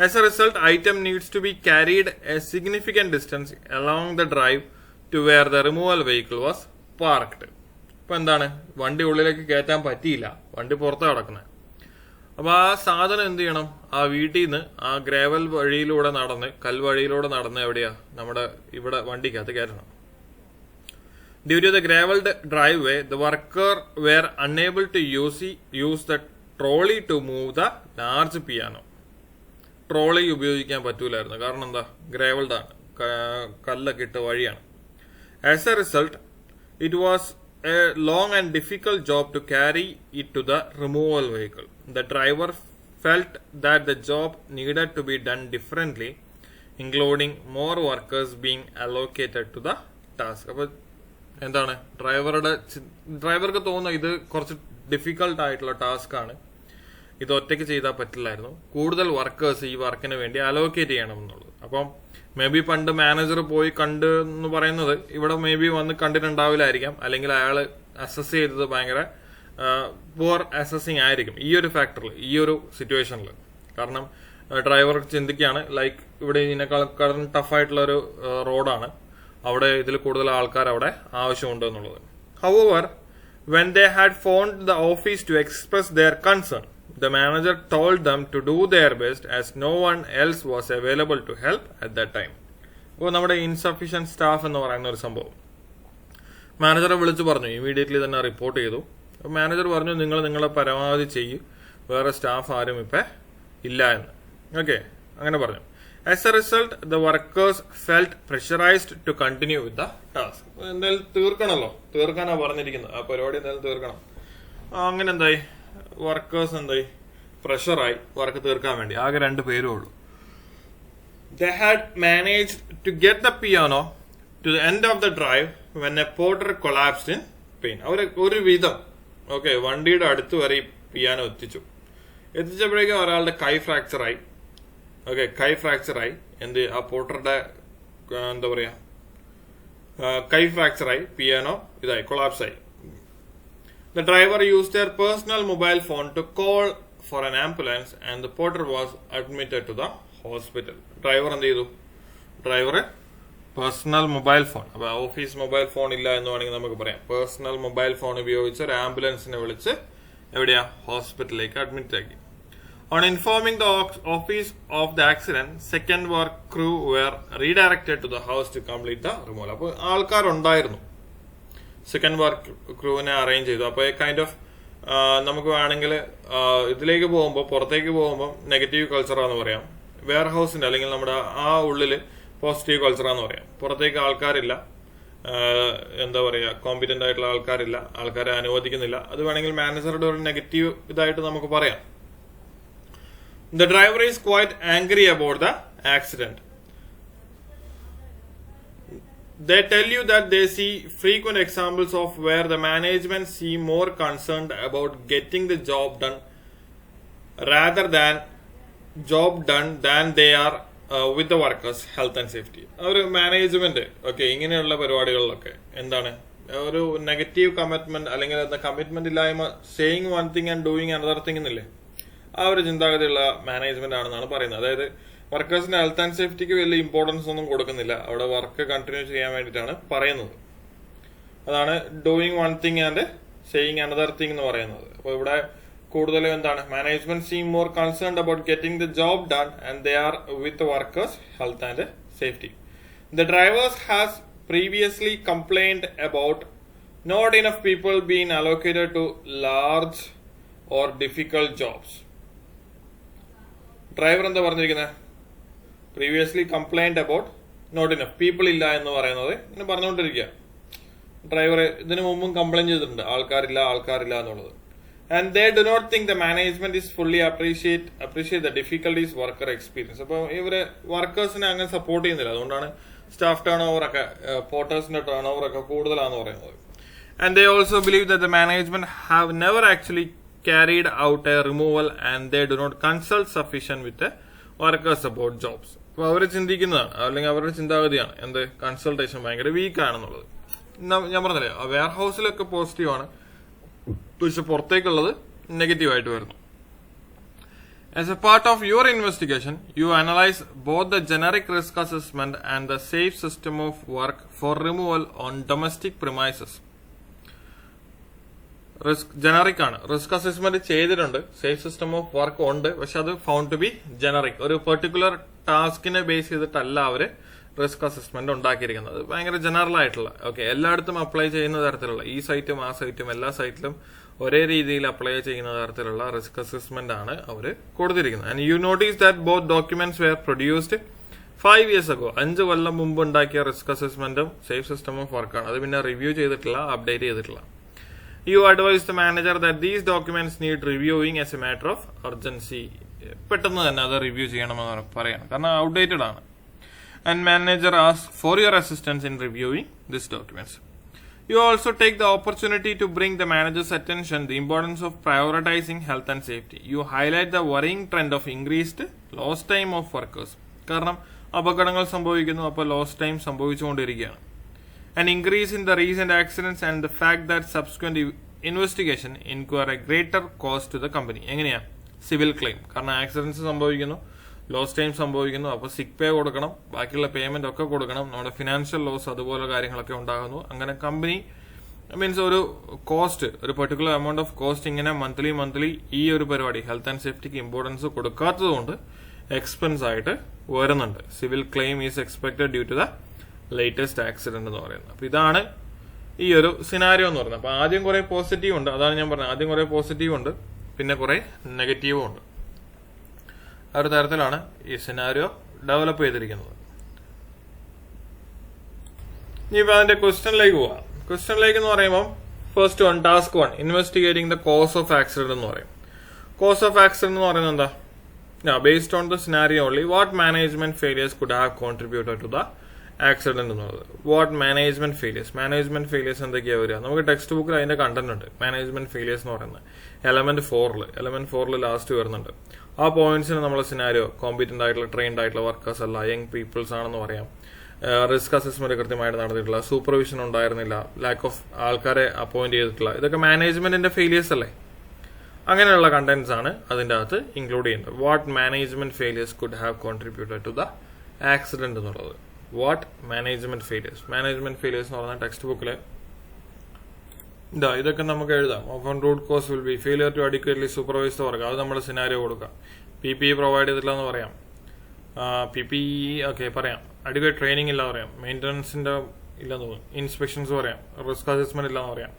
As a result, item needs to be carried a significant distance along the drive to where the removal vehicle was parked. ഇപ്പൊ എന്താണ്, വണ്ടി ഉള്ളിലേക്ക് കയറ്റാൻ പറ്റിയില്ല, വണ്ടി പുറത്ത് കിടക്കുന്നത്. അപ്പൊ ആ സാധനം എന്ത് ചെയ്യണം, ആ വീട്ടിൽ നിന്ന് ആ ഗ്രേവൽ വഴിയിലൂടെ നടന്ന്, കൽവഴിയിലൂടെ നടന്ന് എവിടെയാ, നമ്മുടെ ഇവിടെ വണ്ടിക്കകത്ത് കയറ്റണം. Due to the gravelled driveway, the worker were unable to use the trolley to move the large piano. Trolley ഉപയോഗിക്കാൻ പറ്റൂലായിരുന്നു. കാരണം എന്താ, ഗ്രേവൽഡ് ആണ്, കല്ലൊക്കെ ഇട്ട വഴിയാണ്. As a result, it was a long and difficult job to carry it to the removal vehicle. The driver felt that the job needed to be done differently, including more workers being allocated to the task. അപ്പൊ എന്താണ്, ഡ്രൈവർക്ക് തോന്നുന്നു ഇത് കുറച്ച് difficult ആയിട്ടുള്ള task ആണ്, ഇത് ഒറ്റയ്ക്ക് ചെയ്താൽ പറ്റില്ലായിരുന്നു, കൂടുതൽ വർക്കേഴ്സ് ഈ വർക്കിന് വേണ്ടി അലോക്കേറ്റ് ചെയ്യണം എന്നുള്ളത്. അപ്പം മേ ബി പണ്ട് മാനേജർ പോയി കണ്ട് എന്ന് പറയുന്നത് ഇവിടെ മേ ബി വന്ന് കണ്ടിട്ടുണ്ടാവില്ലായിരിക്കാം, അല്ലെങ്കിൽ അയാൾ അസസ് ചെയ്തത് ഭയങ്കര പുവർ അസസിങ് ആയിരിക്കും ഈ ഒരു ഫാക്ടറിൽ, ഈ ഒരു സിറ്റുവേഷനിൽ. കാരണം ഡ്രൈവർ ചിന്തിക്കുകയാണ്, ലൈക്ക് ഇവിടെ ഇതിനേക്കാൾ ടഫായിട്ടുള്ള ഒരു റോഡാണ്, അവിടെ ഇതിൽ കൂടുതൽ ആൾക്കാർ അവിടെ ആവശ്യമുണ്ട് എന്നുള്ളത്. However, when they had phoned the office to express their concern, the manager told them to do their best as no one else was available to help at that time. അപ്പോൾ നമ്മുടെ ഇൻസഫിഷ്യന്റ് സ്റ്റാഫ് എന്ന് പറയുന്ന ഒരു സംഭവം മാനേജറെ വിളിച്ചു പറഞ്ഞു, immediately തന്നെ report ചെയ്തു. മാനേജർ പറഞ്ഞു, നിങ്ങൾ നിങ്ങളെ പരമാവധി ചെയ്യും, വേറെ സ്റ്റാഫ് ആരും ഇപ്പം ഇല്ല എന്ന്. ഓക്കെ, അങ്ങനെ പറഞ്ഞു. As a result, the workers felt pressurized to continue with the task. എന്തായാലും തീർക്കണമല്ലോ, തീർക്കാനാ പറഞ്ഞിരിക്കുന്നത്, ആ പരിപാടി എന്തായാലും തീർക്കണം. അങ്ങനെ എന്തായി, വർക്കേഴ്സ് എന്തായി, പ്രഷറായി വർക്ക് തീർക്കാൻ വേണ്ടി. ആകെ 2 പേരേ ഉള്ളൂ. They had managed to get the piano to the end of the drive when a porter collapsed in pain. അവര് ഒരു വിധം വണ്ടിയുടെ അടുത്ത് വരെ ഈ പിയാനോ എത്തിച്ചപ്പോഴേക്കും ഒരാളുടെ കൈ ഫ്രാക്ചറായി. കൈ ഫ്രാക്ചറായി. ആ പോർട്ടറുടെ എന്താ പറയാ, കൈ ഫ്രാക്ചറായി, പിയാനോ ഇതായി, കൊളാപ്സ് ആയി. The driver used their personal mobile phone to call for an ambulance and the porter was admitted to the hospital. Driver എന്ത് ചെയ്തു, ഡ്രൈവർ പേഴ്സണൽ മൊബൈൽ ഫോൺ. അപ്പൊ ഓഫീസ് മൊബൈൽ ഫോൺ ഇല്ല എന്ന് വേണമെങ്കിൽ നമുക്ക് പറയാം. പേഴ്സണൽ മൊബൈൽ ഫോൺ ഉപയോഗിച്ച് ഒരു ആംബുലൻസിനെ വിളിച്ച് എവിടെയാ, ഹോസ്പിറ്റലിലേക്ക് അഡ്മിറ്റ് ആക്കി. On informing the office of the accident, second work crew were redirected to the house to complete the removal. അപ്പോൾ ആൾക്കാരുണ്ടായിരുന്നു, സെക്കൻഡ് വർക്ക് ക്രൂവിനെ അറേഞ്ച് ചെയ്തു. അപ്പോൾ കൈൻഡ് ഓഫ് നമുക്ക് വേണമെങ്കിൽ ഇതിലേക്ക് പോകുമ്പോൾ, പുറത്തേക്ക് പോകുമ്പോൾ നെഗറ്റീവ് കൾച്ചറാന്ന് പറയാം. വെയർ ഹൗസിന്റെ അല്ലെങ്കിൽ നമ്മുടെ ആ ഉള്ളിൽ പോസിറ്റീവ് കൾച്ചറാന്ന് പറയാം. പുറത്തേക്ക് ആൾക്കാരില്ല, എന്താ പറയുക, കോമ്പിറ്റന്റ് ആയിട്ടുള്ള ആൾക്കാരില്ല, ആൾക്കാരെ അനുവദിക്കുന്നില്ല. അത് വേണമെങ്കിൽ മാനേജറുടെ ഒരു നെഗറ്റീവ് ഇതായിട്ട് നമുക്ക് പറയാം. The driver is quite angry about the accident. They tell you that they see frequent examples of where the management seem more concerned about getting the job done rather than they are with the workers' health and safety. ഒരു management ഇങ്ങനെയുള്ള പരിപാടികളിലൊക്കെ എന്താണ് ഒരു negative commitment അല്ലെങ്കിൽ commitment ഇല്ലായ്മ, saying one thing and doing another thing എന്നില്ലേ, ആ ഒരു ചിന്താഗതിയുള്ള മാനേജ്മെന്റ് ആണെന്നാണ് പറയുന്നത്. അതായത് വർക്കേഴ്സിന്റെ ഹെൽത്ത് ആൻഡ് സേഫ്റ്റിക്ക് വലിയ ഇമ്പോർട്ടൻസ് ഒന്നും കൊടുക്കുന്നില്ല, അവിടെ വർക്ക് കണ്ടിന്യൂ ചെയ്യാൻ വേണ്ടിയിട്ടാണ് പറയുന്നത്. അതാണ് doing one thing and saying another thing എന്ന് പറയുന്നത്. അപ്പൊ ഇവിടെ കൂടുതലും എന്താണ്, management seem more concerned about getting the job done and they are with workers health and safety. The drivers has previously complained about not enough people being allocated to large or difficult jobs. Driver എന്താ പറഞ്ഞിരിക്കുന്നത്, previously complaint about not enough people ഇല്ല എന്ന് പറയുന്നത് ഇങ്ങനെ പറഞ്ഞുകൊണ്ടിരിക്കുക. Driver ഇതിനു മുമ്പും complaint ചെയ്തിട്ടുണ്ട്, ആൾക്കാരില്ല എന്നുള്ളത്. And they do not think the management is fully appreciate the difficulties worker experience. അപ്പൊ ഇവര് വർക്കേഴ്സിനെ അങ്ങനെ സപ്പോർട്ട് ചെയ്യുന്നില്ല, അതുകൊണ്ടാണ് സ്റ്റാഫ് ടേൺ ഓവർ ഒക്കെ, പോർട്ടേഴ്സിന്റെ ടേൺ ഓവർ ഒക്കെ കൂടുതലാന്ന് പറയുന്നത്. And they also believe that the management have never actually carried out a removal and they do not consult sufficient with the workers about jobs. അപ്പൊ അവര് ചിന്തിക്കുന്നതാണ്, അല്ലെങ്കിൽ അവരുടെ ചിന്താഗതിയാണ് എന്ത്, കൺസൾട്ടേഷൻ ഭയങ്കര വീക്ക് ആണെന്നുള്ളത്. ഞാൻ പറഞ്ഞില്ലേ, വെയർ ഹൗസിലൊക്കെ പോസിറ്റീവ് ആണ്, പക്ഷെ പുറത്തേക്കുള്ളത് നെഗറ്റീവ് ആയിട്ട് വരുന്നു. As a part of your investigation, you analyze both the generic risk assessment and the safe system of work for removal on domestic premises. Generic ആണ്, റിസ്ക് അസസ്മെന്റ് ചെയ്തിട്ടുണ്ട്, safe system of work ഉണ്ട്, പക്ഷെ അത് found to B generic. ഒരു particular ടാസ്കിനെ base ചെയ്തിട്ടല്ല അവര് risk assessment ഉണ്ടാക്കിയിരിക്കുന്നത്. ഭയങ്കര general ആയിട്ടുള്ള എല്ലായിടത്തും അപ്ലൈ ചെയ്യുന്ന തരത്തിലുള്ള, ഈ സൈറ്റും ആ സൈറ്റും എല്ലാ സൈറ്റിലും ഒരേ രീതിയിൽ അപ്ലൈ ചെയ്യുന്ന തരത്തിലുള്ള റിസ്ക് അസസ്മെന്റ് ആണ് അവര് കൊടുത്തിരിക്കുന്നത്. And you notice that both documents were produced 5 years ago. 5 കൊല്ലം മുമ്പ് ഉണ്ടാക്കിയ റിസ്ക് അസസ്മെന്റും സേഫ് സിസ്റ്റം ഓഫ് വർക്കാണ്. അത് പിന്നെ റിവ്യൂ ചെയ്തിട്ടില്ല, അപ്ഡേറ്റ് ചെയ്തിട്ടില്ല. You advise the manager that these documents need reviewing as a matter of urgency. പെട്ടെന്ന് തന്നെ അത് റിവ്യൂ ചെയ്യണമെന്ന് പറയണം, കാരണം ഔട്ട്ഡേറ്റഡ് ആണ്. And manager asks for your assistance in reviewing these documents. You also take the opportunity to bring the manager's attention the importance of prioritizing health and safety. You highlight the worrying trend of increased lost time of workers. കാരണം അപകടങ്ങൾ സംഭവിക്കുന്നു, അപ്പോൾ lost time സംഭവിച്ചുകൊണ്ടിരിക്കുകയാണ്. An increase in the recent accidents and the fact that subsequent investigation incur a greater cost to the company. എങ്ങനെയാ, civil claim, കാരണം accidents സംഭവിക്കുന്നു, loss time സംഭവിക്കുന്നു, അപ്പോൾ സിക്ക് പേ കൊടുക്കണം, ബാക്കിയുള്ള പേയ്മെന്റ് ഒക്കെ കൊടുക്കണം, നമ്മുടെ ഫിനാൻഷ്യൽ ലോസ് അതുപോലെ കാര്യങ്ങളൊക്കെ ഉണ്ടാകുന്നു. അങ്ങനെ കമ്പനി മീൻസ് ഒരു കോസ്റ്റ്, ഒരു പെർട്ടിക്കുലർ എമൗണ്ട് ഓഫ് കോസ്റ്റ് ഇങ്ങനെ മന്ത്ലി ഈ ഒരു പരിപാടി ഹെൽത്ത് ആൻഡ് സേഫ്റ്റിക്ക് ഇമ്പോർട്ടൻസ് കൊടുക്കാത്തത് കൊണ്ട് എക്സ്പെൻസ് ആയിട്ട് വരുന്നുണ്ട്. Civil claim is expected due to the latest accident എന്ന് പറയുന്നത്. അപ്പൊ ഇതാണ് ഈ ഒരു സിനാരിയോ എന്ന് പറയുന്നത്. അപ്പൊ ആദ്യം കുറെ പോസിറ്റീവ് ഉണ്ട്, അതാണ് ഞാൻ പറഞ്ഞത്, ആദ്യം കുറെ പോസിറ്റീവ് ഉണ്ട്, പിന്നെ കുറെ നെഗറ്റീവും ഉണ്ട്. ആ ഒരു തരത്തിലാണ് ഈ സിനാരിയോ ഡെവലപ്പ് ചെയ്തിരിക്കുന്നത്. ഇനിയിപ്പോ അതിന്റെ ക്വസ്റ്റ്യനിലേക്ക് പോവാം. ക്വസ്റ്റ്യനിലേക്ക് എന്ന് പറയുമ്പോൾ first one, task 1, investigating the cause of accident എന്ന് പറയും. കോസ് ഓഫ് ആക്സിഡന്റ് എന്ന് പറയുന്നത് എന്താ, based on the scenario only, what management failures could have contributed to the accident എന്നുള്ളത്. വാട്ട് മാനേജ്മെന്റ് ഫെയിലിയേഴ്സ് എന്തൊക്കെയാ വരിക, നമുക്ക് ടെക്സ്റ്റ് ബുക്കിൽ അതിന്റെ കണ്ടന്റ് ഉണ്ട്. മാനേജ്മെന്റ് ഫെയിലിയേഴ്സ് എന്ന് പറയുന്നത് എലമെന്റ് 4 ലാസ്റ്റ് വരുന്നുണ്ട്. ആ പോയിന്റ്സിന് നമ്മൾ സിനാരിയോ കോമ്പീറ്റന്റ് ആയിട്ടുള്ള ട്രെയിൻഡ് ആയിട്ടുള്ള വർക്കേഴ്സ് അല്ല, യങ് പീപ്പിൾസ് ആണെന്ന് പറയാം. റിസ്ക് അസസ്മെന്റ് കൃത്യമായിട്ട് നടന്നിട്ടില്ല, സൂപ്പർവിഷൻ ഉണ്ടായിരുന്നില്ല, ലാക്ക് ഓഫ് ആൾക്കാരെ അപ്പോയിന്റ് ചെയ്തിട്ടില്ല, ഇതൊക്കെ മാനേജ്മെന്റിന്റെ ഫെയിലിയേഴ്സ് അല്ലേ. അങ്ങനെയുള്ള കണ്ടന്റ്സ് ആണ് അതിന്റെ അകത്ത് ഇൻക്ലൂഡ് ചെയ്യുന്നത്. What management failures could have contributed to the accident എന്നുള്ളത്. വാട്ട് മാനേജ്മെന്റ് ഫെയിലിയേഴ്സ് എന്ന് പറഞ്ഞാൽ ടെക്സ്റ്റ് ബുക്കിൽ ഇതൊക്കെ നമുക്ക് എഴുതാം. Open root cause will be failure to adequately supervise the work. അത് നമ്മൾ സിനാരിയോ കൊടുക്കാം. PPE പ്രൊവൈഡ് ചെയ്തിട്ടില്ല എന്ന് പറയാം. PPE പറയാം. അഡിക്വേറ്റ് ട്രെയിനിങ് ഇല്ല എന്ന് പറയാം. മെയിൻ്റനൻസിന്റെ ഇല്ലെന്ന് തോന്നുന്നു. ഇൻസ്പെക്ഷൻസ് പറയാം. റിസ്ക് അസസ്മെന്റ് ഇല്ല എന്ന് പറയാം.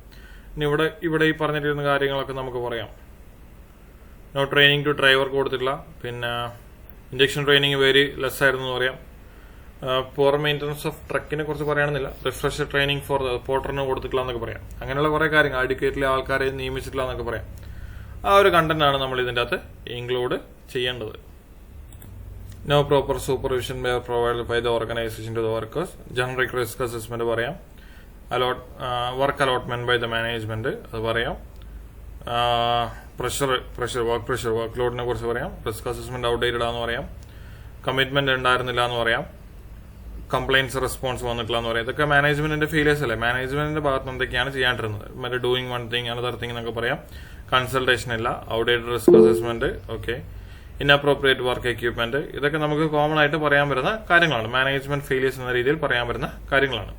ഇനി ഇവിടെ ഈ പറഞ്ഞിരിക്കുന്ന കാര്യങ്ങളൊക്കെ നമുക്ക് പറയാം. നോ ട്രെയിനിങ് ടു ഡ്രൈവർക്ക് കൊടുത്തിട്ടില്ല. പിന്നെ ഇൻജക്ഷൻ ട്രെയിനിങ് വെരി ലെസ് ആയിരുന്നു എന്ന് പറയാം. പോർ മെയിൻ്റനൻസ് ഓഫ് ട്രക്കിനെ കുറിച്ച് പറയണമെന്നില്ല. റിഫ്രഷർ ട്രെയിനിങ് ഫോർ പോർട്ടറിന് കൊടുത്തിട്ടില്ല എന്നൊക്കെ പറയാം. അങ്ങനെയുള്ള കുറെ കാര്യങ്ങൾ. അഡിക്കേറ്റിലെ ആൾക്കാരെ നിയമിച്ചിട്ടില്ല എന്നൊക്കെ പറയാം. ആ ഒരു കണ്ടന്റ് ആണ് നമ്മൾ ഇതിന്റെ അകത്ത് ഇൻക്ലൂഡ് ചെയ്യേണ്ടത്. No proper supervision were provided by the organisation to the workers. Generic risk assessment പറയാം. Work allotment by the management അത് പറയാം. വർക്ക് ലോഡിനെ കുറിച്ച് പറയാം. റിസ്ക് അസസ്മെന്റ് ഔട്ട്ഡേറ്റഡ് ആണെന്ന് പറയാം. കമ്മിറ്റ്മെന്റ് ഉണ്ടായിരുന്നില്ല എന്ന് പറയാം. കംപ്ലൈൻസ് റെസ്പോൺസ് വന്നിട്ടില്ല എന്ന് പറയാം. ഇതൊക്കെ മാനേജ്മെന്റിന്റെ ഫെയിലിയേഴ്സ് അല്ലേ. മാനേജ്മെന്റിന്റെ ഭാഗത്ത് എന്തൊക്കെയാണ് ചെയ്യാണ്ടിരുന്നത്. മറ്റേ doing one thing another thing എന്നൊക്കെ പറയാം. കൺസൾട്ടേഷൻ ഇല്ല. Outdated risk assessment. Inappropriate work equipment. ഇതൊക്കെ നമുക്ക് കോമൺ ആയിട്ട് പറയാൻ വരുന്ന കാര്യങ്ങളാണ്. മാനേജ്മെന്റ് ഫെയിലിയേഴ്സ് എന്ന രീതിയിൽ പറയാൻ വരുന്ന കാര്യങ്ങളാണ്.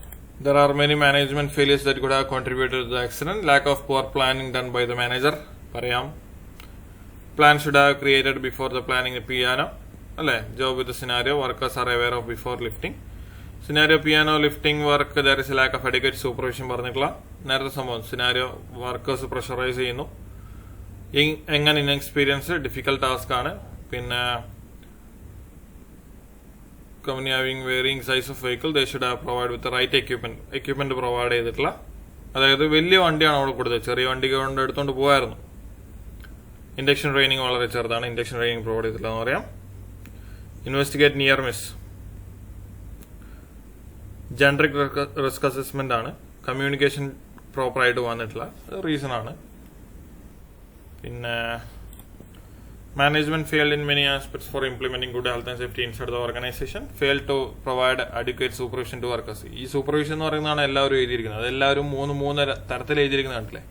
There are many management failures that could have contributed to the accident. Lack of poor planning done by the manager. പറയാം. Plan should have created before the planning piano. അല്ലേ. Job with the scenario workers are aware of before lifting. Scenario piano lifting work there is a lack of adequate supervision പറഞ്ഞിട്ടുള്ള നേരത്തെ സംഭവം. Scenario workers pressurise ചെയ്യുന്നു. എങ്ങനെ inexperience difficult task ആണ്. പിന്നെ company having varying size of vehicle they should have provided with the right equipment provide ചെയ്തിട്ടില്ല. അതായത് വലിയ വണ്ടിയാണ് അവിടെ കൊടുത്തത്. ചെറിയ വണ്ടി കൊണ്ട് എടുത്തോണ്ട് പോയായിരുന്നു. ഇൻഡക്ഷൻ ട്രെയിനിങ് വളരെ ചെറുതാണ്. ഇൻഡക്ഷൻ ട്രെയിനിങ് പ്രൊവൈഡ് ചെയ്തിട്ടില്ല എന്ന് പറയാം. Investigate near miss. Generic risk assessment ആണ്. കമ്മ്യൂണിക്കേഷൻ പ്രോപ്പർ ആയിട്ട് വന്നിട്ടില്ല. റീസൺ ആണ്. പിന്നെ management failed in many aspects for implementing good health and safety inside the organization. Failed to provide adequate supervision to workers. ഈ supervision എന്ന് പറയുന്നതാണ് എല്ലാവരും എഴുതിയിരിക്കുന്നത്. അതെല്ലാവരും മൂന്ന് തരത്തിൽ എഴുതിയിരിക്കുന്ന കണ്ടില്ലേ.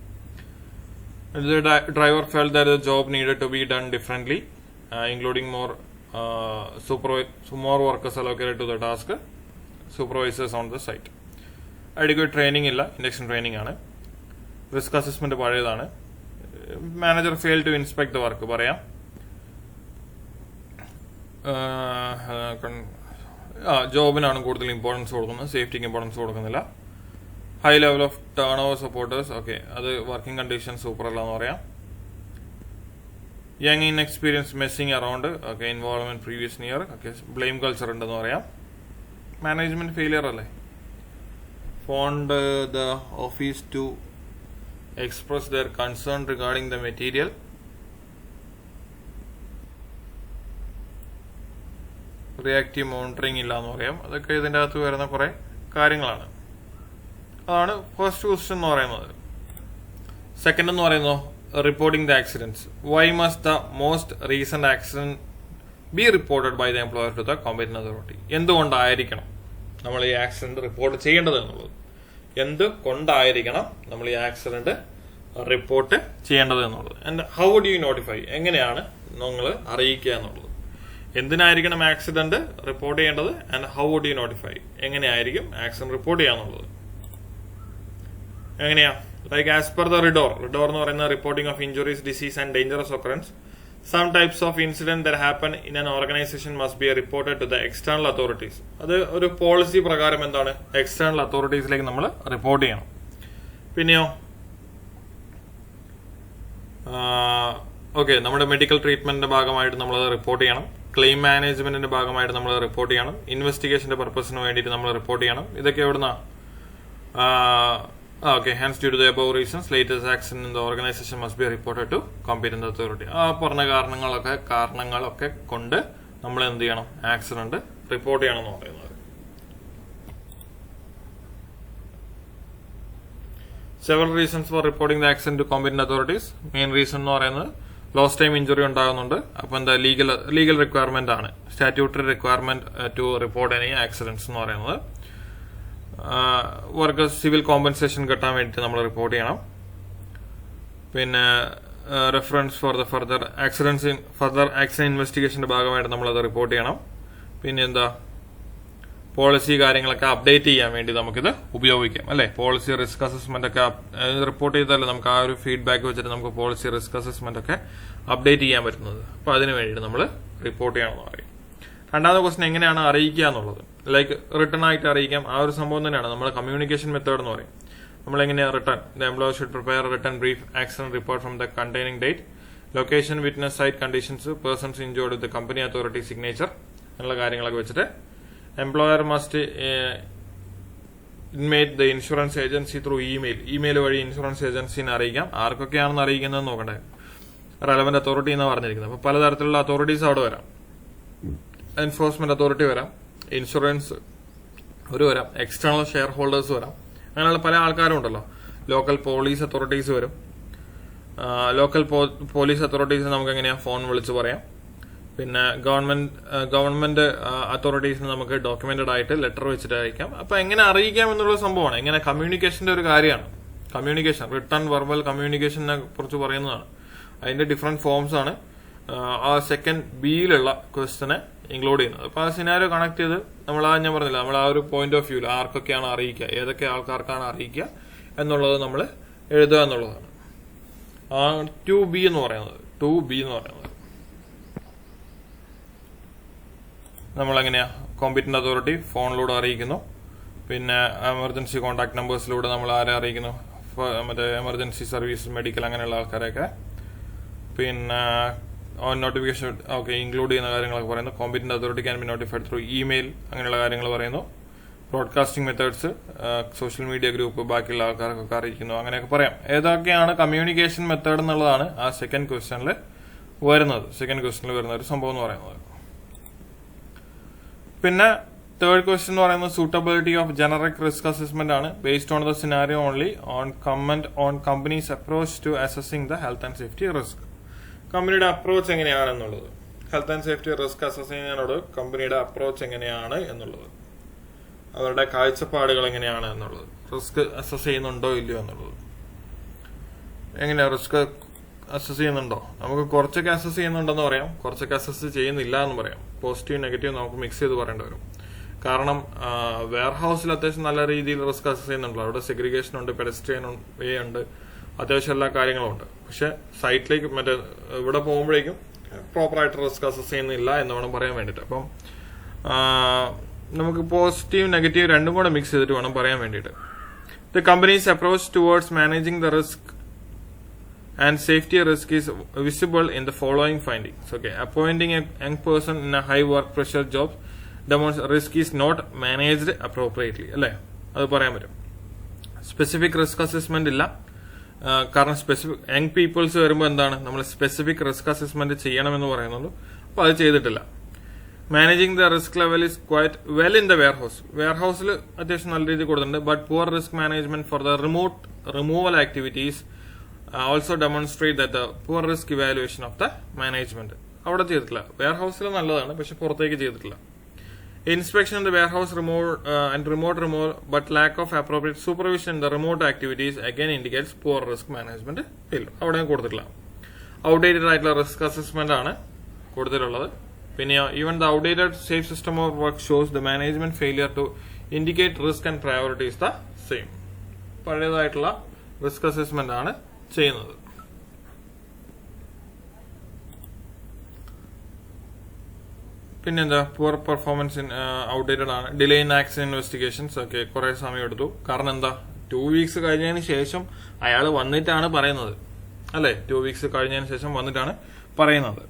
The driver felt that the job needed to be done differently, including more workers allocated to the task. Supervisors on the site. Adequate training ഇല്ല. ഇൻഡക്ഷൻ ട്രെയിനിങ് ആണ്. റിസ്ക് അസസ്മെന്റ് പഴയതാണ്. Manager failed to inspect the work പറയാം. ജോബിനാണ് കൂടുതൽ importance കൊടുക്കുന്നത്. സേഫ്റ്റിക്ക് importance കൊടുക്കുന്നില്ല. High level of turn over supporters. അത് working condition super അല്ല എന്ന് പറയാം. Young in experience messing around. Involvement previous year. Blame culture ഉണ്ടെന്ന് പറയാം. മാനേജ്മെന്റ് ഫെയിലിയർ അല്ലേ. Phoned the office to express their concern regarding the material. Reactive monitoring ഇല്ല എന്ന് പറയാം. അതൊക്കെ ഇതിന്റെ അകത്ത് വരുന്ന കുറെ കാര്യങ്ങളാണ്. അതാണ് ഫസ്റ്റ് ക്വസ്റ്റ്യൻ എന്ന് പറയുന്നത്. സെക്കൻഡ് എന്ന് പറയുന്നത് reporting the accidents. Why must the most recent accident be reported by the employer to the competent authority. എന്തുകൊണ്ടായിരിക്കണം നമ്മൾ ഈ ആക്സിഡന്റ് റിപ്പോർട്ട് ചെയ്യേണ്ടത് എന്നുള്ളത്. എന്തുകൊണ്ടായിരിക്കണം നമ്മൾ ഈ ആക്സിഡന്റ് റിപ്പോർട്ട് ചെയ്യേണ്ടത് എന്നുള്ളത്. And how would you notify. എങ്ങനെയാണ് നിങ്ങൾ അറിയിക്കുക എന്നുള്ളത്. എന്തിനായിരിക്കണം ആക്സിഡന്റ് റിപ്പോർട്ട് ചെയ്യേണ്ടത്. And how would you notify. എങ്ങനെയായിരിക്കും ആക്സിഡന്റ് റിപ്പോർട്ട് ചെയ്യാന്നുള്ളത്. എങ്ങനെയാ. Like as per the RIDDOR എന്ന് പറയുന്ന reporting of injuries, disease and dangerous occurrence. Some types of incident that happen in an organization must be reported to the external authorities. അത് ഒരു policy പ്രകാരം എന്താണ് external അതോറിറ്റീസിലേക്ക് നമ്മൾ report ചെയ്യണം. പിന്നെയോ നമ്മുടെ മെഡിക്കൽ ട്രീറ്റ്മെന്റിന്റെ ഭാഗമായിട്ട് നമ്മളത് റിപ്പോർട്ട് ചെയ്യണം. ക്ലെയിം മാനേജ്മെന്റിന്റെ ഭാഗമായിട്ട് നമ്മൾ റിപ്പോർട്ട് ചെയ്യണം. ഇൻവെസ്റ്റിഗേഷന്റെ പർപ്പസിന് വേണ്ടിയിട്ട് നമ്മൾ റിപ്പോർട്ട് ചെയ്യണം. ഇതൊക്കെ എവിടുന്ന hence due to the above reasons latest action in the organization must be reported to competent authority. പറഞ്ഞ കാരണങ്ങളൊക്കെ കൊണ്ട് നമ്മൾ എന്ത് ചെയ്യണം ആക്സിഡന്റ് റിപ്പോർട്ട് ചെയ്യണം എന്ന് പറയുന്നത്. Several reasons for reporting the accident to competent authorities. Main reason എന്ന് പറയുന്നത് ലോസ്റ്റ് ടൈം ഇഞ്ചുറി ഉണ്ടാകുന്നുണ്ട്. അപ്പൊ എന്താ ലീഗൽ റിക്വയർമെന്റ് ആണ്. Statutory requirement to report any accidents എന്ന് പറയുന്നത്. വർക്കേഴ്സ് സിവിൽ കോമ്പൻസേഷൻ കിട്ടാൻ വേണ്ടിയിട്ട് നമ്മൾ റിപ്പോർട്ട് ചെയ്യണം. പിന്നെ reference for the further accident ഇൻവെസ്റ്റിഗേഷന്റെ ഭാഗമായിട്ട് നമ്മളത് റിപ്പോർട്ട് ചെയ്യണം. പിന്നെ എന്താ പോളിസി കാര്യങ്ങളൊക്കെ അപ്ഡേറ്റ് ചെയ്യാൻ വേണ്ടി നമുക്കിത് ഉപയോഗിക്കാം അല്ലെ. പോളിസി റിസ്ക് അസസ്മെന്റ് ഒക്കെ റിപ്പോർട്ട് ചെയ്താലേ നമുക്ക് ആ ഒരു ഫീഡ്ബാക്ക് വെച്ചിട്ട് നമുക്ക് പോളിസി റിസ്ക് അസസ്മെന്റ് ഒക്കെ അപ്ഡേറ്റ് ചെയ്യാൻ പറ്റുന്നത്. അപ്പൊ അതിന് വേണ്ടിയിട്ട് നമ്മൾ റിപ്പോർട്ട് ചെയ്യണമെന്ന് പറയും. രണ്ടാമത്തെ ക്വസ്റ്റൻ എങ്ങനെയാണ് അറിയിക്കുക എന്നുള്ളത്. ലൈക്ക് റിട്ടേൺ ആയിട്ട് അറിയിക്കാം. ആ ഒരു സംഭവം തന്നെയാണ് നമ്മൾ കമ്മ്യൂണിക്കേഷൻ മെത്തേഡ് എന്ന് പറയും. നമ്മൾ എങ്ങനെയാണ് return the employer should prepare return brief accident report from the containing date, location, witness, site conditions, persons injured with company authority signature എന്നുള്ള കാര്യങ്ങളൊക്കെ വെച്ചിട്ട് employer must intimate the insurance agency through email വഴി insurance ഏജൻസിനെ അറിയിക്കാം. ആർക്കൊക്കെയാണെന്ന് അറിയിക്കുന്നത് നോക്കണ്ടേ. Relevant authority എന്നാണ് പറഞ്ഞിരിക്കുന്നത്. അപ്പൊ പലതരത്തിലുള്ള അതോറിറ്റീസ് അവിടെ വരാം. എൻഫോഴ്സ്മെന്റ് അതോറിറ്റി വരാം, ഇൻഷുറൻസ് വരാം, എക്സ്റ്റേണൽ ഷെയർ ഹോൾഡേഴ്സ് വരാം. അങ്ങനെയുള്ള പല ആൾക്കാരും ഉണ്ടല്ലോ. ലോക്കൽ പോലീസ് അതോറിറ്റീസ് വരും. ലോക്കൽ പോലീസ് അതോറിറ്റീസിന് നമുക്ക് എങ്ങനെയാ ഫോൺ വിളിച്ച് പറയാം. പിന്നെ ഗവൺമെന്റ് അതോറിറ്റീസിന് നമുക്ക് ഡോക്യുമെന്റഡ് ആയിട്ട് ലെറ്റർ വെച്ചിട്ട് അയക്കാം. അപ്പൊ എങ്ങനെ അറിയിക്കാം എന്നുള്ള സംഭവമാണ്. എങ്ങനെ കമ്മ്യൂണിക്കേഷന്റെ ഒരു കാര്യമാണ്. കമ്മ്യൂണിക്കേഷൻ, റിട്ടേൺ വെർബൽ കമ്മ്യൂണിക്കേഷനെ കുറിച്ച് പറയുന്നതാണ്. അതിന്റെ ഡിഫറെന്റ് ഫോംസ് ആണ് ആ സെക്കൻഡ് ബിയിലുള്ള ക്വസ്റ്റനെ ഇൻക്ലൂഡ് ചെയ്യുന്നത്. അപ്പൊ ആ സിനാരിയോ കണക്ട് ചെയ്ത് ഞാൻ പറഞ്ഞില്ല, നമ്മൾ ആ ഒരു പോയിന്റ് ഓഫ് വ്യൂല് ആർക്കൊക്കെയാണ് അറിയിക്കുക, ഏതൊക്കെ ആൾക്കാർക്കാണ് അറിയിക്കുക എന്നുള്ളത് നമ്മൾ എഴുതുക എന്നുള്ളതാണ്. 2B എന്ന് പറയുന്നത് നമ്മളെങ്ങനെയാ കോമ്പീറ്റന്റ് അതോറിറ്റി ഫോണിലൂടെ അറിയിക്കുന്നു. പിന്നെ എമർജൻസി കോൺടാക്ട് നമ്പേഴ്സിലൂടെ നമ്മൾ ആരെ അറിയിക്കുന്നു, മറ്റേ എമർജൻസി സർവീസ്, മെഡിക്കൽ, അങ്ങനെയുള്ള ആൾക്കാരെയൊക്കെ. പിന്നെ നോട്ടിഫിക്കേഷൻ ഇൻക്ലൂഡ് ചെയ്യുന്ന കാര്യങ്ങളൊക്കെ പറയുന്നു. Competent authority can be notified through email, അങ്ങനെയുള്ള കാര്യങ്ങൾ പറയുന്നു. Broadcasting methods, social media group, ബാക്കിയുള്ള ആൾക്കാർക്കൊക്കെ അറിയിക്കുന്നു, അങ്ങനെയൊക്കെ പറയാം. ഏതൊക്കെയാണ് കമ്മ്യൂണിക്കേഷൻ മെത്തേഡ് എന്നുള്ളതാണ് ആ സെക്കൻഡ് ക്വസ്റ്റനിൽ വരുന്ന ഒരു സംഭവം എന്ന് പറയുന്നത്. പിന്നെ തേർഡ് ക്വസ്റ്റ്യൻ എന്ന് പറയുന്നത് suitability of generic risk assessment ആണ്. Based on the scenario only on comment on company's approach to assessing the health and safety risk. കമ്പനിയുടെ അപ്രോച്ച് എങ്ങനെയാണെന്നുള്ളത്, health and safety risk assess ചെയ്യുന്നതിനോട് കമ്പനിയുടെ അപ്രോച്ച് എങ്ങനെയാണ് എന്നുള്ളത്, അവരുടെ കാഴ്ചപ്പാടുകൾ എങ്ങനെയാണ് എന്നുള്ളത്, റിസ്ക് അസസ് ചെയ്യുന്നുണ്ടോ ഇല്ലയോ എന്നുള്ളത്. എങ്ങനെയാ റിസ്ക് അസസ് ചെയ്യുന്നുണ്ടോ? നമുക്ക് കുറച്ചൊക്കെ അസസ് ചെയ്യുന്നുണ്ടെന്ന് പറയാം, കുറച്ചൊക്കെ അസസ് ചെയ്യുന്നില്ല എന്ന് പറയാം. പോസിറ്റീവ് നെഗറ്റീവ് നമുക്ക് മിക്സ് ചെയ്ത് പറയേണ്ടി വരും. കാരണം വെയർ ഹൗസിൽ അത്യാവശ്യം നല്ല രീതിയിൽ റിസ്ക് അസസ് ചെയ്യുന്നുണ്ടല്ലോ. അവിടെ സെഗ്രിഗേഷൻ ഉണ്ട്, പെഡസ്ട്രിയൻ വേ ഉണ്ട്, അത്യാവശ്യം എല്ലാ കാര്യങ്ങളും ഉണ്ട്. പക്ഷെ സൈറ്റിലേക്ക് ഇവിടെ പോകുമ്പോഴേക്കും പ്രോപ്പറായിട്ട് റിസ്ക് അസസ് ചെയ്യുന്നില്ല എന്ന് വേണം പറയാൻ വേണ്ടിയിട്ട്. അപ്പം നമുക്ക് പോസിറ്റീവ് നെഗറ്റീവ് രണ്ടും കൂടെ മിക്സ് ചെയ്തിട്ട് വേണം പറയാൻ വേണ്ടിയിട്ട്. The companies approach towards managing the risk and safety risk is visible in the following findings. Appointing a young person in a high work pressure job demonstrates risk is not managed appropriately. അല്ലേ, അത് പറയാൻ പറ്റും. Specific risk assessment ഇല്ല. കാരണം specific young people's വരുമ്പോൾ എന്താണ്, നമ്മൾ specific risk assessment ചെയ്യണമെന്ന് പറയുന്നുള്ളൂ. അപ്പൊ അത് ചെയ്തിട്ടില്ല. Managing the risk level is quite well in the വെയർ ഹൗസിൽ അത്യാവശ്യം നല്ല രീതിയിൽ കൊടുത്തിട്ടുണ്ട്. But poor risk management for the removal activities also demonstrate that the poor risk evaluation of the management അവിടെ ചെയ്തിട്ടില്ല. വെയർ ഹൗസിൽ നല്ലതാണ്, പക്ഷെ പുറത്തേക്ക് ചെയ്തിട്ടില്ല. Inspection in the warehouse and remote removal but lack of appropriate supervision in the remote activities again indicates poor risk management ഇല്ല, അവിടെയും കൊടുത്തിട്ടില്ല. ഔട്ട്ഡേറ്റഡ് ആയിട്ടുള്ള റിസ്ക് അസസ്മെന്റ് ആണ് കൊടുത്തിട്ടുള്ളത്. പിന്നെ even the outdated safe system of work shows the management failure to indicate risk and priorities the same. പഴയതായിട്ടുള്ള risk assessment ആണ് ചെയ്യുന്നത്. പിന്നെന്താ, പുവർ പെർഫോമൻസ് ഔട്ട്ഡേറ്റഡ് ആണ്. ഡിലേ ഇൻ ആക്സിഡന്റ് ഇൻവെസ്റ്റിഗേഷൻസ് ഒക്കെ കുറെ സമയം എടുത്തു. കാരണം എന്താ, 2 weeks കഴിഞ്ഞതിന് ശേഷം അയാൾ വന്നിട്ടാണ് പറയുന്നത് അല്ലെ. 2 weeks കഴിഞ്ഞതിന് ശേഷം വന്നിട്ടാണ് പറയുന്നത്.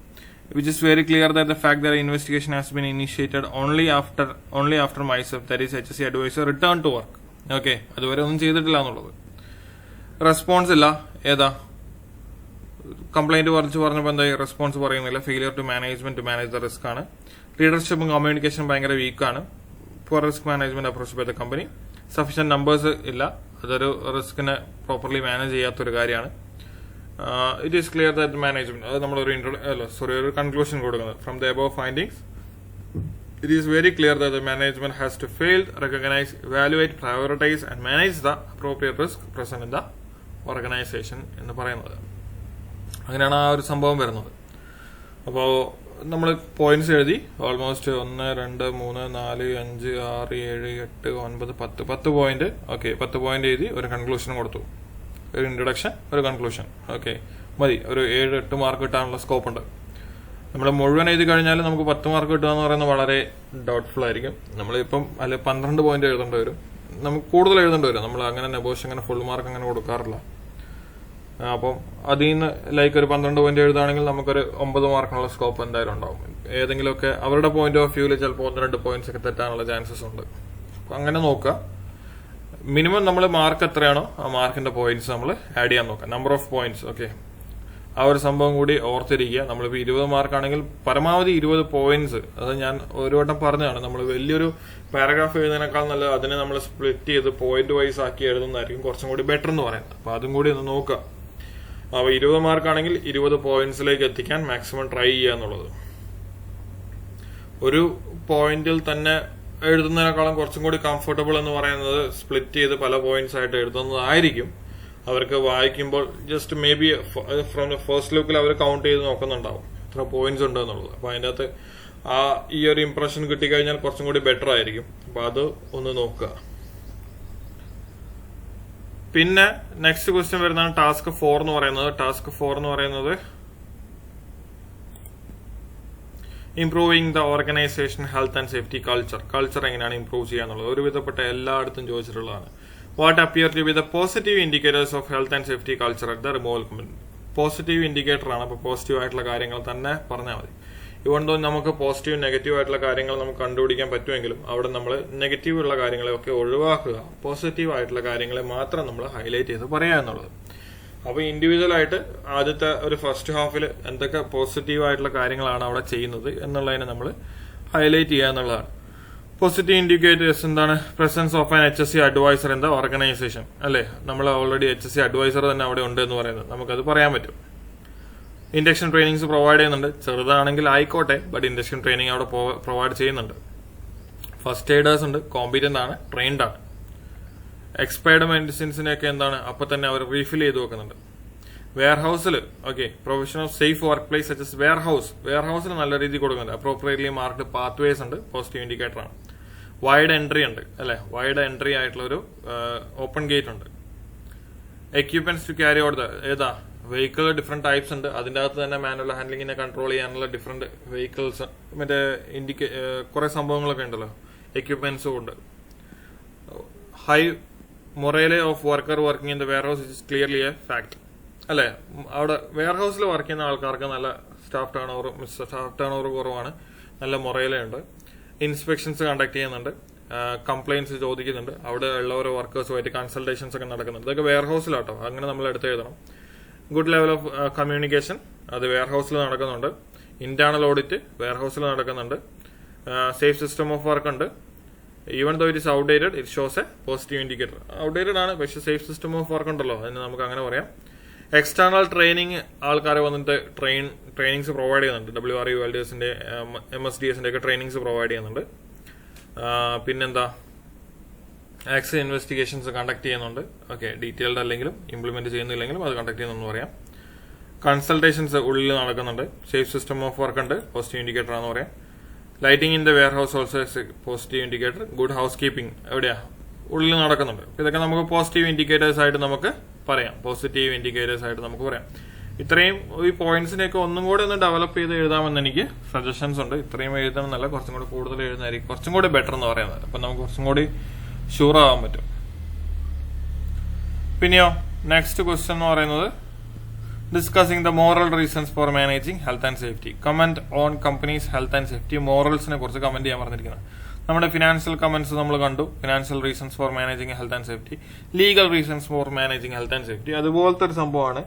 Which is very clear that the fact that investigation has been initiated only after myself, that is HSE advisor, return to work. Okay, അതുവരെ ഒന്നും ചെയ്തിട്ടില്ല എന്നുള്ളത്. റെസ്പോൺസ് ഇല്ല. ഏതാ കംപ്ലൈന്റ് പറഞ്ഞപ്പോ എന്തായി, റെസ്പോൺസ് പറയുന്നില്ല. Failure to management to manage the risk ആണ്. ലീഡർഷിപ്പും കമ്മ്യൂണിക്കേഷൻ ഭയങ്കര വീക്കാണ്. Poor risk management approach by the company. Sufficient numbers ഇല്ല, അതൊരു റിസ്കിനെ പ്രോപ്പർലി മാനേജ് ചെയ്യാത്തൊരു കാര്യമാണ്. It is clear that management, അത് നമ്മളൊരു ഒരു കൺക്ലൂഷൻ കൊടുക്കുന്നത്. From the above findings it is very clear that the management has to fail, recognize, evaluate, prioritize and manage the appropriate risk present in the organization എന്ന് പറയുന്നത്. അങ്ങനെയാണ് ആ ഒരു സംഭവം വരുന്നത്. അപ്പോൾ നമ്മൾ പോയിന്റ്സ് എഴുതി ഓൾമോസ്റ്റ് 1 2 3 4 5 6 7 8 9 10 പോയിന്റ്. ഓക്കെ, 10 പോയിന്റ് എഴുതി ഒരു കൺക്ലൂഷനും കൊടുത്തു, ഒരു ഇൻട്രൊഡക്ഷൻ, ഒരു കൺക്ലൂഷൻ. ഓക്കെ, മതി. ഒരു 7-8 മാർക്ക് കിട്ടാനുള്ള സ്കോപ്പ് ഉണ്ട്. നമ്മൾ മുഴുവൻ എഴുതി കഴിഞ്ഞാൽ നമുക്ക് 10 മാർക്ക് കിട്ടുക എന്ന് പറയുന്നത് വളരെ ഡൗട്ട്ഫുൾ ആയിരിക്കും. നമ്മളിപ്പം അല്ലെ 12 പോയിന്റ് എഴുതേണ്ടി വരും, നമുക്ക് കൂടുതൽ എഴുതേണ്ടി വരും. നമ്മൾ അങ്ങനെ നെബോഷ് അങ്ങനെ ഫുൾ മാർക്ക് അങ്ങനെ കൊടുക്കാറില്ല. അപ്പം അതിൽ നിന്ന് ലൈക്ക് ഒരു 12 പോയിന്റ് എഴുതുകയാണെങ്കിൽ നമുക്കൊരു 9 മാർക്കിനുള്ള സ്കോപ്പ് എന്തായാലും ഉണ്ടാവും. ഏതെങ്കിലുമൊക്കെ അവരുടെ പോയിന്റ് ഓഫ് വ്യൂവിൽ ചിലപ്പോൾ 1-2 പോയിന്റ്സ് ഒക്കെ തെറ്റാനുള്ള ചാൻസസ് ഉണ്ട്. അപ്പം അങ്ങനെ നോക്കുക. മിനിമം നമ്മൾ മാർക്ക് എത്രയാണോ ആ മാർക്കിന്റെ പോയിന്റ്സ് നമ്മൾ ആഡ് ചെയ്യാൻ നോക്കാം, നമ്പർ ഓഫ് പോയിന്റ്സ്. ഓക്കെ, ആ ഒരു സംഭവം കൂടി ഓർത്തിരിക്കുക. നമ്മളിപ്പോൾ 20 മാർക്കാണെങ്കിൽ പരമാവധി 20 പോയിന്റ്സ്. അത് ഞാൻ ഒരു വട്ടം പറഞ്ഞതാണ്, നമ്മൾ വലിയൊരു പാരഗ്രാഫ് എഴുതുന്നതിനേക്കാൾ നല്ലത് അതിനെ നമ്മൾ സ്പ്ലിറ്റ് ചെയ്ത് പോയിന്റ് വൈസ് ആക്കി എഴുതുന്നതായിരിക്കും കുറച്ചും കൂടി ബെറ്റർ എന്ന് പറയുന്നത്. അപ്പൊ അതും കൂടി ഒന്ന് നോക്കുക. അപ്പൊ 20 മാർക്കാണെങ്കിൽ 20 പോയിന്റ്സിലേക്ക് എത്തിക്കാൻ മാക്സിമം ട്രൈ ചെയ്യുക എന്നുള്ളത്. ഒരു പോയിന്റിൽ തന്നെ എഴുതുന്നതിനേക്കാളും കുറച്ചും കൂടി കംഫർട്ടബിൾ എന്ന് പറയുന്നത് സ്പ്ലിറ്റ് ചെയ്ത് പല പോയിന്റ്സ് ആയിട്ട് എഴുതുന്നതായിരിക്കും. അവർക്ക് വായിക്കുമ്പോൾ just maybe from the first ലുക്കിൽ അവർ കൗണ്ട് ചെയ്ത് നോക്കുന്നുണ്ടാവും എത്ര പോയിന്റ്സ് ഉണ്ട് എന്നുള്ളത്. അപ്പൊ അതിന്റെ അകത്ത് ഈ ഒരു ഇംപ്രഷൻ കിട്ടിക്കഴിഞ്ഞാൽ കുറച്ചും കൂടി ബെറ്റർ ആയിരിക്കും. അപ്പൊ അത് ഒന്ന് നോക്കുക. പിന്നെ നെക്സ്റ്റ് ക്വസ്റ്റ്യൻ വരുന്നതാണ് ടാസ്ക് 4 എന്ന് പറയുന്നത്. ടാസ്ക് 4 എന്ന് പറയുന്നത് improving the organisation health and safety culture. Culture എങ്ങനെയാണ് ഇംപ്രൂവ് ചെയ്യാന്നുള്ളത് ഒരുവിധപ്പെട്ട എല്ലായിടത്തും ചോദിച്ചിട്ടുള്ളതാണ്. What appear to be the positive indicators of health and safety culture at the removal committee. Positive indicator ആണ്, അപ്പൊ പോസിറ്റീവ് ആയിട്ടുള്ള കാര്യങ്ങൾ തന്നെ പറഞ്ഞാൽ മതി. ഇതുകൊണ്ട് നമുക്ക് പോസിറ്റീവ് നെഗറ്റീവ് ആയിട്ടുള്ള കാര്യങ്ങൾ നമുക്ക് കണ്ടുപിടിക്കാൻ പറ്റുമെങ്കിലും അവിടെ നമ്മൾ നെഗറ്റീവ് ഉള്ള കാര്യങ്ങളെയൊക്കെ ഒഴിവാക്കുക, പോസിറ്റീവ് ആയിട്ടുള്ള കാര്യങ്ങളെ മാത്രം നമ്മൾ ഹൈലൈറ്റ് ചെയ്ത് പറയുക എന്നുള്ളത്. അപ്പൊ ഇൻഡിവിജ്വൽ ആയിട്ട് ആദ്യത്തെ ഒരു ഫസ്റ്റ് ഹാഫിൽ എന്തൊക്കെ പോസിറ്റീവ് ആയിട്ടുള്ള കാര്യങ്ങളാണ് അവിടെ ചെയ്യുന്നത് എന്നുള്ളതിനെ നമ്മൾ ഹൈലൈറ്റ് ചെയ്യുക എന്നുള്ളതാണ്. പോസിറ്റീവ് ഇൻഡിക്കേറ്റേഴ്സ് എന്താണ്? Presence of an HSC adviser in the organisation. അല്ലെ, നമ്മൾ ഓൾറെഡി HSC അഡ്വൈസർ തന്നെ അവിടെ ഉണ്ട് എന്ന് പറയുന്നത് നമുക്കത് പറയാൻ പറ്റും. ഇൻഡക്ഷൻ ട്രെയിനിങ്സ് പ്രൊവൈഡ് ചെയ്യുന്നുണ്ട്, ചെറുതാണെങ്കിൽ ആയിക്കോട്ടെ, ബട്ട് ഇൻഡക്ഷൻ ട്രെയിനിങ് അവിടെ പ്രൊവൈഡ് ചെയ്യുന്നുണ്ട്. ഫസ്റ്റ് എയ്ഡേഴ്സ് ഉണ്ട്, കോമ്പീറ്റന്റ് ആണ്, ട്രെയിൻഡ് ആണ്. എക്സ്പയർഡ് മെഡിസിൻസിനെയൊക്കെ എന്താണ് അപ്പൊ തന്നെ അവർ റീഫിൽ ചെയ്ത് വെക്കുന്നുണ്ട്. വെയർഹൌസിൽ okay, provision of safe workplace such വെയർഹൌസിൽ നല്ല രീതിയിൽ കൊടുക്കുന്നുണ്ട്. അപ്രോപ്രിയറ്റ്ലി മാർക്ക്ഡ് പാത്വേസ് ഉണ്ട്, പോസിറ്റീവ് ഇൻഡിക്കേറ്റർ ആണ്. വൈഡ് എൻട്രി ഉണ്ട്, അല്ലെ, വൈഡ് എൻട്രി ആയിട്ടുള്ള ഒരു ഓപ്പൺ ഗേറ്റ് ഉണ്ട്. എക്യുപ്മെന്റ്സ് ടു ക്യാരി ഔട്ട് ഏതാ വെഹിക്കിൾ ഡിഫറെന്റ് ടൈപ്സ് ഉണ്ട്. അതിന്റെ അകത്ത് തന്നെ മാനുവൽ ഹാൻഡ്ലിങ്ങിനെ കൺട്രോൾ ചെയ്യാനുള്ള ഡിഫറെന്റ് വെഹിക്കിൾസ്, മറ്റേ കുറെ സംഭവങ്ങളൊക്കെ ഉണ്ടല്ലോ, എക്യുപ്മെന്റ്സും ഉണ്ട്. High morale of worker working in the warehouse is clearly A fact. അല്ലെ, അവിടെ വെയർ ഹൌസിൽ വർക്ക് ചെയ്യുന്ന ആൾക്കാർക്ക് നല്ല സ്റ്റാഫ് ടേൺ ഓവർ കുറവാണ്, നല്ല മൊറേലയുണ്ട്. ഇൻസ്പെക്ഷൻസ് കണ്ടക്ട് ചെയ്യുന്നുണ്ട്, കംപ്ലൈന്റ്സ് ചോദിക്കുന്നുണ്ട്, അവിടെ ഉള്ള ഓരോ വർക്കേഴ്സുമായിട്ട് കൺസൾട്ടേഷൻസ് ഒക്കെ നടക്കുന്നുണ്ട്. ഇതൊക്കെ വെയർ ഹൌസിലാട്ടോ, അങ്ങനെ നമ്മൾ എടുത്ത് എഴുതണം. ഗുഡ് ലെവൽ ഓഫ് കമ്മ്യൂണിക്കേഷൻ അത് വെയർ ഹൌസിൽ നടക്കുന്നുണ്ട്. ഇന്റേണൽ ഓഡിറ്റ് വെയർ ഹൌസിൽ നടക്കുന്നുണ്ട്. സേഫ് സിസ്റ്റം ഓഫ് വർക്ക് ഉണ്ട്. Even though it is outdated it shows a positive indicator. Outdated ആണ്, പക്ഷെ സേഫ് സിസ്റ്റം ഓഫ് വർക്ക് ഉണ്ടല്ലോ, അതിന് നമുക്ക് അങ്ങനെ പറയാം. എക്സ്റ്റേണൽ ട്രെയിനിങ് ആൾക്കാരെ വന്നിട്ട് ട്രെയിനിങ്സ് പ്രൊവൈഡ് ചെയ്യുന്നുണ്ട്. WRU LDSന്റെ MSDSന്റെ ഒക്കെ ട്രെയിനിങ്സ് പ്രൊവൈഡ് ചെയ്യുന്നുണ്ട്. പിന്നെന്താ, ആക്സിഡന്റ് ഇൻവെസ്റ്റിഗേഷൻസ് കണ്ടക്ട് ചെയ്യുന്നുണ്ട്. ഓക്കെ, ഡീറ്റെയിൽഡ് അല്ലെങ്കിലും ഇംപ്ലിമെന്റ് ചെയ്യുന്നില്ലെങ്കിലും അത് കണ്ടക്ട് ചെയ്യുന്നെന്ന് പറയാം. കൺസൾട്ടേഷൻസ് ഉള്ളിൽ നടക്കുന്നുണ്ട്. സേഫ് സിസ്റ്റം ഓഫ് വർക്ക് ഉണ്ട്, പോസിറ്റീവ് ഇൻഡിക്കേറ്റർ ആണെന്ന് പറയാം. Lighting in the warehouse also positive indicator. Good housekeeping എവിടെയാ, ഉള്ളിൽ നടക്കുന്നുണ്ട്. ഇതൊക്കെ നമുക്ക് പോസിറ്റീവ് ഇൻഡിക്കേറ്റേഴ്സ് ആയിട്ട് നമുക്ക് പറയാം, പോസിറ്റീവ് ഇൻഡിക്കേറ്റേഴ്സ് ആയിട്ട് നമുക്ക് പറയാം. ഇത്രയും ഈ പോയിന്റ്സിനെയൊക്കെ ഒന്നും കൂടെ ഒന്ന് ഡെവലപ്പ് ചെയ്ത് എഴുതാമെന്ന് എനിക്ക് സജഷൻസ് ഉണ്ട്. ഇത്രയും എഴുതണമെന്നല്ല, കുറച്ചും കൂടി കൂടുതൽ എഴുതുന്നതായിരിക്കും കുറച്ചും കൂടി ബെറ്റർ എന്ന് പറയുന്നത്. അപ്പൊ നമുക്ക് കുറച്ചും കൂടി ഷുവർ ആവാൻ പറ്റും. പിന്നെയോ നെക്സ്റ്റ് ക്വസ്റ്റ്യൻ എന്ന് പറയുന്നത് discussing the moral reasons for managing health and safety. Comment on company's health and safety. മോറൽസിനെ കുറിച്ച് കമന്റ് ചെയ്യാൻ പറഞ്ഞിരിക്കുന്നത്. നമ്മുടെ ഫിനാൻഷ്യൽ കമന്റ്സ് നമ്മൾ കണ്ടു, financial reasons for managing health and safety, legal reasons for managing health and safety. അതുപോലത്തെ ഒരു സംഭവമാണ്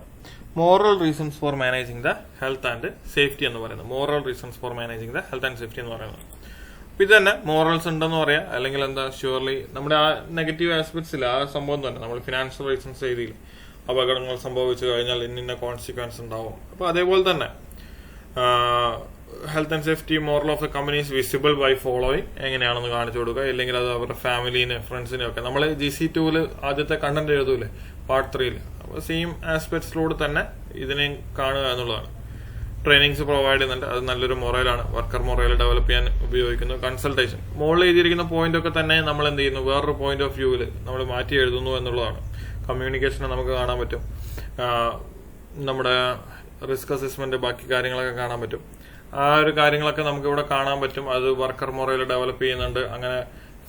moral reasons for managing the health and safety എന്ന് പറയുന്നത്. Moral reasons for managing the health and safety എന്ന് പറയുന്നത്. ഇത് തന്നെ മോറൽസ് ഉണ്ടെന്ന് പറയാം, അല്ലെങ്കിൽ എന്താ ഷ്യൂർലി നമ്മുടെ ആ നെഗറ്റീവ് ആസ്പെക്ട്സ് ഇല്ല, ആ സംഭവം തന്നെ നമ്മൾ ഫിനാൻഷ്യൽ റീസൺസ് ചെയ്തില്ല, അപകടങ്ങൾ സംഭവിച്ചു കഴിഞ്ഞാൽ ഇന്ന കോൺസിക്വൻസ് ഉണ്ടാവും. അപ്പൊ അതേപോലെ തന്നെ health and safety moral of a company is visible by following എങ്ങനെയാണെന്ന് കാണിച്ചു കൊടുക്കുക, ഇല്ലെങ്കിൽ അത് അവരുടെ ഫാമിലിനെ ഫ്രണ്ട്സിനെ ഒക്കെ. നമ്മൾ GC2 ആദ്യത്തെ കണ്ടന്റ് എഴുതൂലേ പാർട്ട് 3. അപ്പൊ സെയിം ആസ്പെക്ട്സിലൂടെ തന്നെ ഇതിനെ കാണുക എന്നുള്ളതാണ്. ട്രെയിനിങ്സ് പ്രൊവൈഡ് ചെയ്യുന്നുണ്ട്. അത് നല്ലൊരു മൊറയിലാണ്, വർക്കർ മൊറയിൽ ഡെവലപ്പ് ചെയ്യാൻ ഉപയോഗിക്കുന്നു. കൺസൾട്ടേഷൻ, മുകളിൽ എഴുതിയിരിക്കുന്ന പോയിന്റ് ഒക്കെ തന്നെ നമ്മൾ എന്ത് ചെയ്യുന്നു, വേറൊരു പോയിന്റ് ഓഫ് വ്യൂവിൽ നമ്മൾ മാറ്റി എഴുതുന്നു എന്നുള്ളതാണ്. കമ്മ്യൂണിക്കേഷനെ നമുക്ക് കാണാൻ പറ്റും, നമ്മുടെ റിസ്ക് അസസ്മെന്റ്, ബാക്കി കാര്യങ്ങളൊക്കെ കാണാൻ പറ്റും. ആ ഒരു കാര്യങ്ങളൊക്കെ നമുക്ക് ഇവിടെ കാണാൻ പറ്റും. അത് വർക്കർ മൊറയിൽ ഡെവലപ്പ് ചെയ്യുന്നുണ്ട്, അങ്ങനെ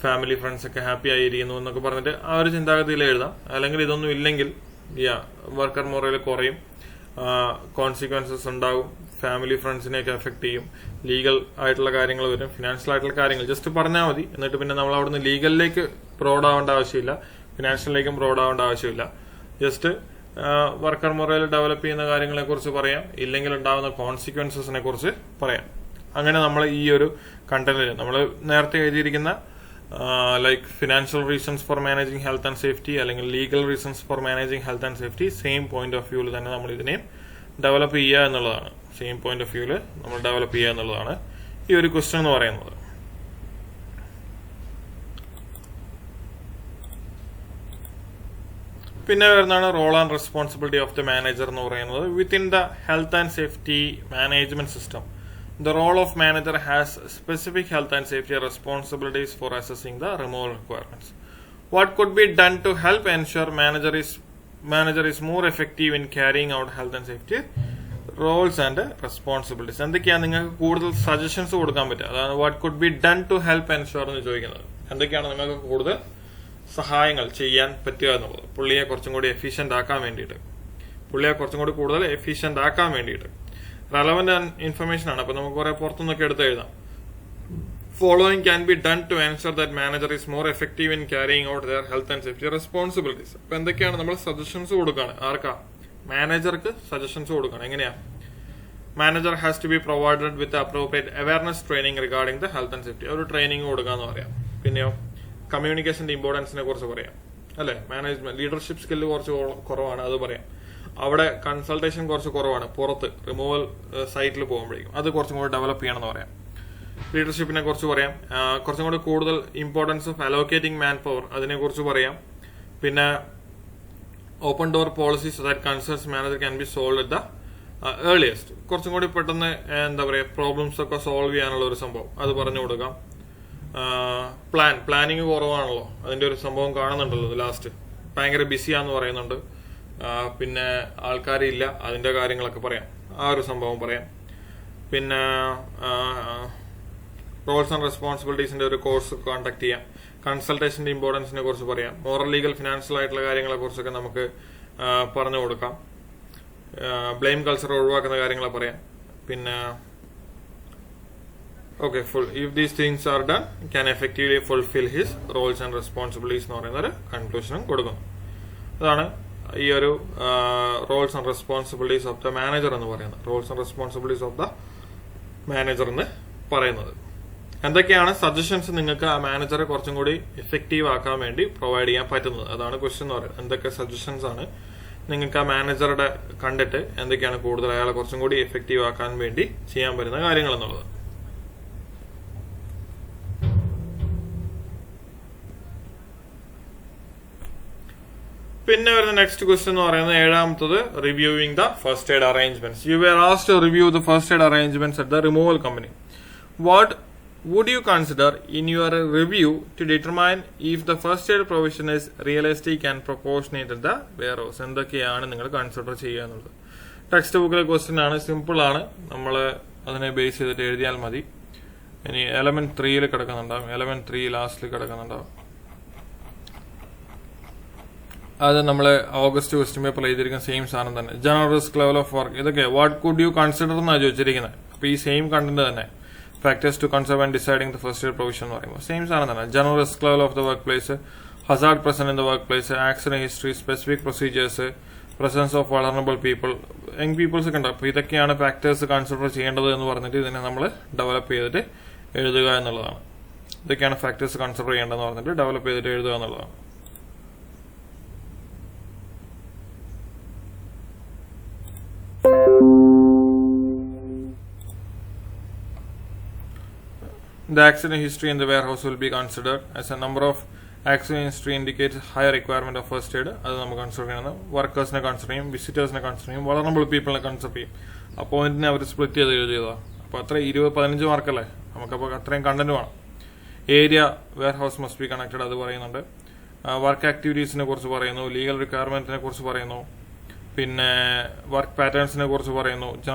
ഫാമിലി ഫ്രണ്ട്സ് ഒക്കെ ഹാപ്പി ആയിരിക്കുന്നു എന്നൊക്കെ പറഞ്ഞിട്ട് ആ ഒരു ചിന്താഗതിയിൽ എഴുതാം. അല്ലെങ്കിൽ ഇതൊന്നും ഇല്ലെങ്കിൽ വർക്കർ മൊറയിൽ കുറയും, കോൺസിക്വൻസസ് ഉണ്ടാവും, ഫാമിലി ഫ്രണ്ട്സിനെയൊക്കെ എഫക്ട് ചെയ്യും, ലീഗൽ ആയിട്ടുള്ള കാര്യങ്ങൾ വരും, ഫിനാൻഷ്യൽ ആയിട്ടുള്ള കാര്യങ്ങൾ ജസ്റ്റ് പറഞ്ഞാൽ മതി. എന്നിട്ട് പിന്നെ നമ്മൾ അവിടുന്ന് ലീഗലിലേക്ക് ബ്രോഡ് ആവേണ്ട ആവശ്യമില്ല, ഫിനാൻഷ്യലിലേക്കും ബ്രോഡ് ആവേണ്ട ആവശ്യമില്ല. ജസ്റ്റ് വർക്കർ മൊറയിൽ ഡെവലപ്പ് ചെയ്യുന്ന കാര്യങ്ങളെ കുറിച്ച് പറയാം, ഇല്ലെങ്കിൽ ഉണ്ടാവുന്ന കോൺസിക്വൻസസിനെ കുറിച്ച് പറയാം. അങ്ങനെ നമ്മൾ ഈ ഒരു കണ്ടന്റിൽ നമ്മൾ നേരത്തെ എഴുതിയിരിക്കുന്ന like financial reasons for managing health and safety അല്ലെങ്കിൽ legal reasons for managing health and safety, same point of വ്യൂവിൽ തന്നെ നമ്മൾ ഇതിനെയും ഡെവലപ്പ് ചെയ്യുക എന്നുള്ളതാണ്. സെയിം പോയിന്റ് ഓഫ് വ്യൂവിൽ നമ്മൾ ഡെവലപ്പ് ചെയ്യുക എന്നുള്ളതാണ് ഈ ഒരു ക്വസ്റ്റ്യൻ എന്ന് പറയുന്നത്. പിന്നെ വരുന്നതാണ് role and responsibility of the manager എന്ന് പറയുന്നത്. Within the health and safety management system, the role of manager has specific health and safety responsibilities for assessing the removal requirements. What could be done to help ensure manager is more effective in carrying out health and safety roles and responsibilities? എന്തൊക്കെയാണ് നിങ്ങൾക്ക് കൂടുതൽ suggestions കൊടുക്കാൻ പറ്റുക? അതാണ് what could be done to help ensure എന്ന് ചോദിക്കുന്നത്. എന്തൊക്കെയാണ് നിങ്ങൾക്ക് കൂടുതൽ സഹായങ്ങൾ ചെയ്യാൻ പറ്റുക എന്നുള്ളത്, പുള്ളിയെ കുറച്ചും കൂടി എഫിഷ്യന്റ് ആക്കാൻ വേണ്ടിയിട്ട്, പുള്ളിയെ കുറച്ചും കൂടി കൂടുതൽ എഫിഷ്യന്റ് ആക്കാൻ വേണ്ടിയിട്ട്. റെലവന്റ് ഇൻഫർമേഷൻ ആണ്, അപ്പൊ നമുക്ക് കുറെ പുറത്തുനിന്നൊക്കെ എടുത്ത് എഴുതാം. Following can be done to ensure that manager is more effective in carrying out their health and safety responsibilities. അപ്പൊ എന്തൊക്കെയാണ് നമ്മൾ സജഷൻസ് കൊടുക്കുകയാണ്? ആർക്കാ? മാനേജർക്ക് സജഷൻസ് കൊടുക്കണം. എങ്ങനെയാ? Manager has to be provided with appropriate awareness training regarding the health and safety. ഒരു training കൊടുക്കാന്ന് പറയാം. പിന്നെയോ കമ്മ്യൂണിക്കേഷന്റെ ഇമ്പോർട്ടൻസിനെ കുറിച്ച് പറയാം, അല്ലെ? മാനേജ്മെന്റ് ലീഡർഷിപ്പ് സ്കില്ല് കുറച്ച് കുറവാണ്, അത് പറയാം. അവിടെ കൺസൾട്ടേഷൻ കുറച്ച് കുറവാണ്, പുറത്ത് റിമൂവൽ സൈറ്റിൽ പോകുമ്പോഴേക്കും അത് കുറച്ചും കൂടി ഡെവലപ്പ് ചെയ്യണമെന്ന് പറയാം. ലീഡർഷിപ്പിനെ കുറിച്ച് പറയാം. കുറച്ചും കൂടി കൂടുതൽ importance of allocating man power, അതിനെ കുറിച്ച് പറയാം. പിന്നെ open door policies that concerns manager can be solve at the earliest. കുറച്ചും കൂടി പെട്ടെന്ന് എന്താ പറയാ, പ്രോബ്ലംസ് ഒക്കെ സോൾവ് ചെയ്യാനുള്ള ഒരു സംഭവം അത് പറഞ്ഞു കൊടുക്കാം. പ്ലാനിങ് കുറവാണല്ലോ, അതിന്റെ ഒരു സംഭവം കാണുന്നുണ്ടല്ലോ ലാസ്റ്റ്. ഭയങ്കര ബിസിയാന്ന് പറയുന്നുണ്ട്, പിന്നെ ആൾക്കാരില്ല, അതിന്റെ കാര്യങ്ങളൊക്കെ പറയാം. ആ ഒരു സംഭവം പറയാം. പിന്നെ റോൾസ് ആൻഡ് റെസ്പോൺസിബിലിറ്റീസിന്റെ ഒരു കോഴ്സ് കോൺടാക്ട് ചെയ്യാം. കൺസൾട്ടേഷന്റെ ഇമ്പോർട്ടൻസിനെ കുറിച്ച് പറയാം. മോറൽ ലീഗൽ ഫിനാൻഷ്യൽ ആയിട്ടുള്ള കാര്യങ്ങളെ കുറിച്ചൊക്കെ നമുക്ക് പറഞ്ഞു കൊടുക്കാം. ബ്ലെയിം കൾച്ചർ ഒഴിവാക്കുന്ന കാര്യങ്ങളെ പറയാം. പിന്നെ okay, if these things are done, can effectively fulfill his roles and responsibilities എന്ന് പറയുന്ന ഒരു കൺക്ലൂഷനും കൊടുക്കുന്നു. അതാണ് ഈ ഒരു roles and responsibilities of the manager എന്ന് പറയുന്നത്. Roles and responsibilities of the manager എന്ന് പറയുന്നത്. എന്തൊക്കെയാണ് സജഷൻസ് നിങ്ങൾക്ക് ആ മാനേജറെ കുറച്ചും കൂടി എഫക്റ്റീവ് ആക്കാൻ വേണ്ടി പ്രൊവൈഡ് ചെയ്യാൻ പറ്റുന്നത്? അതാണ് ക്വസ്റ്റ്യൻ എന്ന് പറയുന്നത്. എന്തൊക്കെ സജഷൻസ് ആണ് നിങ്ങൾക്ക് ആ മാനേജറുടെ കണ്ടിട്ട് എന്തൊക്കെയാണ് കൂടുതൽ അയാളെ കുറച്ചും കൂടി എഫക്റ്റീവ് ആക്കാൻ വേണ്ടി ചെയ്യാൻ പറ്റുന്ന കാര്യങ്ങൾ എന്നുള്ളത്. പിന്നെ വരുന്ന നെക്സ്റ്റ് ക്വസ്റ്റ്യൻ എന്ന് പറയുന്നത് ഏഴാമത്തത്, reviewing the first aid arrangements. You were asked to review the first aid arrangements at the removal company. What would you consider in your review to determine if the first aid provision is realistic and proportionate at the warehouse? എന്തൊക്കെയാണ് നിങ്ങൾ consider ചെയ്യുക എന്നുള്ളത്. Text ബുക്കിലെ question ആണ്, simple ആണ്, നമ്മൾ അതിനെ base ചെയ്തിട്ട് എഴുതിയാൽ മതി. ഇനി എലമെന്റ് 3 കിടക്കുന്നുണ്ടാവും, എലമെന്റ് 3 ലാസ്റ്റിൽ കിടക്കുന്നുണ്ടാവും. അത് നമ്മൾ ഓഗസ്റ്റ് ക്വസ്റ്റ്യൻ പേപ്പർ എഴുതിയിരിക്കുന്ന സെയിം സാധനം തന്നെ. General risk level of work, ഇതൊക്കെ വാട്ട് കുഡ് യു കൺസിഡർ എന്നാണ് ചോദിച്ചിരിക്കുന്നത്. അപ്പൊ ഈ സെയിം കണ്ടന്റ് തന്നെ. Factors to conserve and deciding the first aid provision എന്ന് പറയുമ്പോൾ സെയിം സാധനം തന്നെ. General risk level of the workplace, hazard present in the workplace, accident history, specific procedures, presence of vulnerable people, young peoples ഒക്കെ ഉണ്ട്. അപ്പൊ ഇതൊക്കെയാണ് factors consider ചെയ്യേണ്ടത് എന്ന് പറഞ്ഞിട്ട് ഇതിനെ നമ്മൾ ഡെവലപ്പ് ചെയ്തിട്ട് എഴുതുക എന്നുള്ളതാണ്. ഇതൊക്കെയാണ് ഫാക്ടേഴ്സ് കൺസിഡർ ചെയ്യേണ്ടതെന്ന് പറഞ്ഞിട്ട് ഡെവലപ്പ് ചെയ്തിട്ട് എഴുതുക എന്നുള്ളതാണ്. The accident history in the warehouse will be considered as a number of accident history indicates higher requirement of first aid. അത് നമുക്ക് കൺസിഡർ ചെയ്യണം. വർക്കേഴ്സിനെ കൺസിഡർ ചെയ്യും, വിസിറ്റേഴ്സിനെ കൺസിഡർ ചെയ്യും, വളറബിൾ പീപ്പിളിനെ കൺസിഡർ ചെയ്യും. ആ പോയിന്റിനെ അവർ സ്പ്ലിറ്റ് ചെയ്ത് എഴുതിയതാണ്. അപ്പോൾ അത്ര 15 മാർക്കല്ലേ, നമുക്കപ്പോൾ അത്രയും കണ്ടന്റ് വേണം. Area wear house must be connected അത് പറയുന്നുണ്ട്. വർക്ക് ആക്ടിവിറ്റീസിനെ കുറിച്ച് പറയുന്നു, ലീഗൽ റിക്വയർമെന്റിനെ കുറിച്ച് പറയുന്നു, പിന്നെ വർക്ക് പാറ്റേൺസിനെ കുറിച്ച് പറയുന്നു,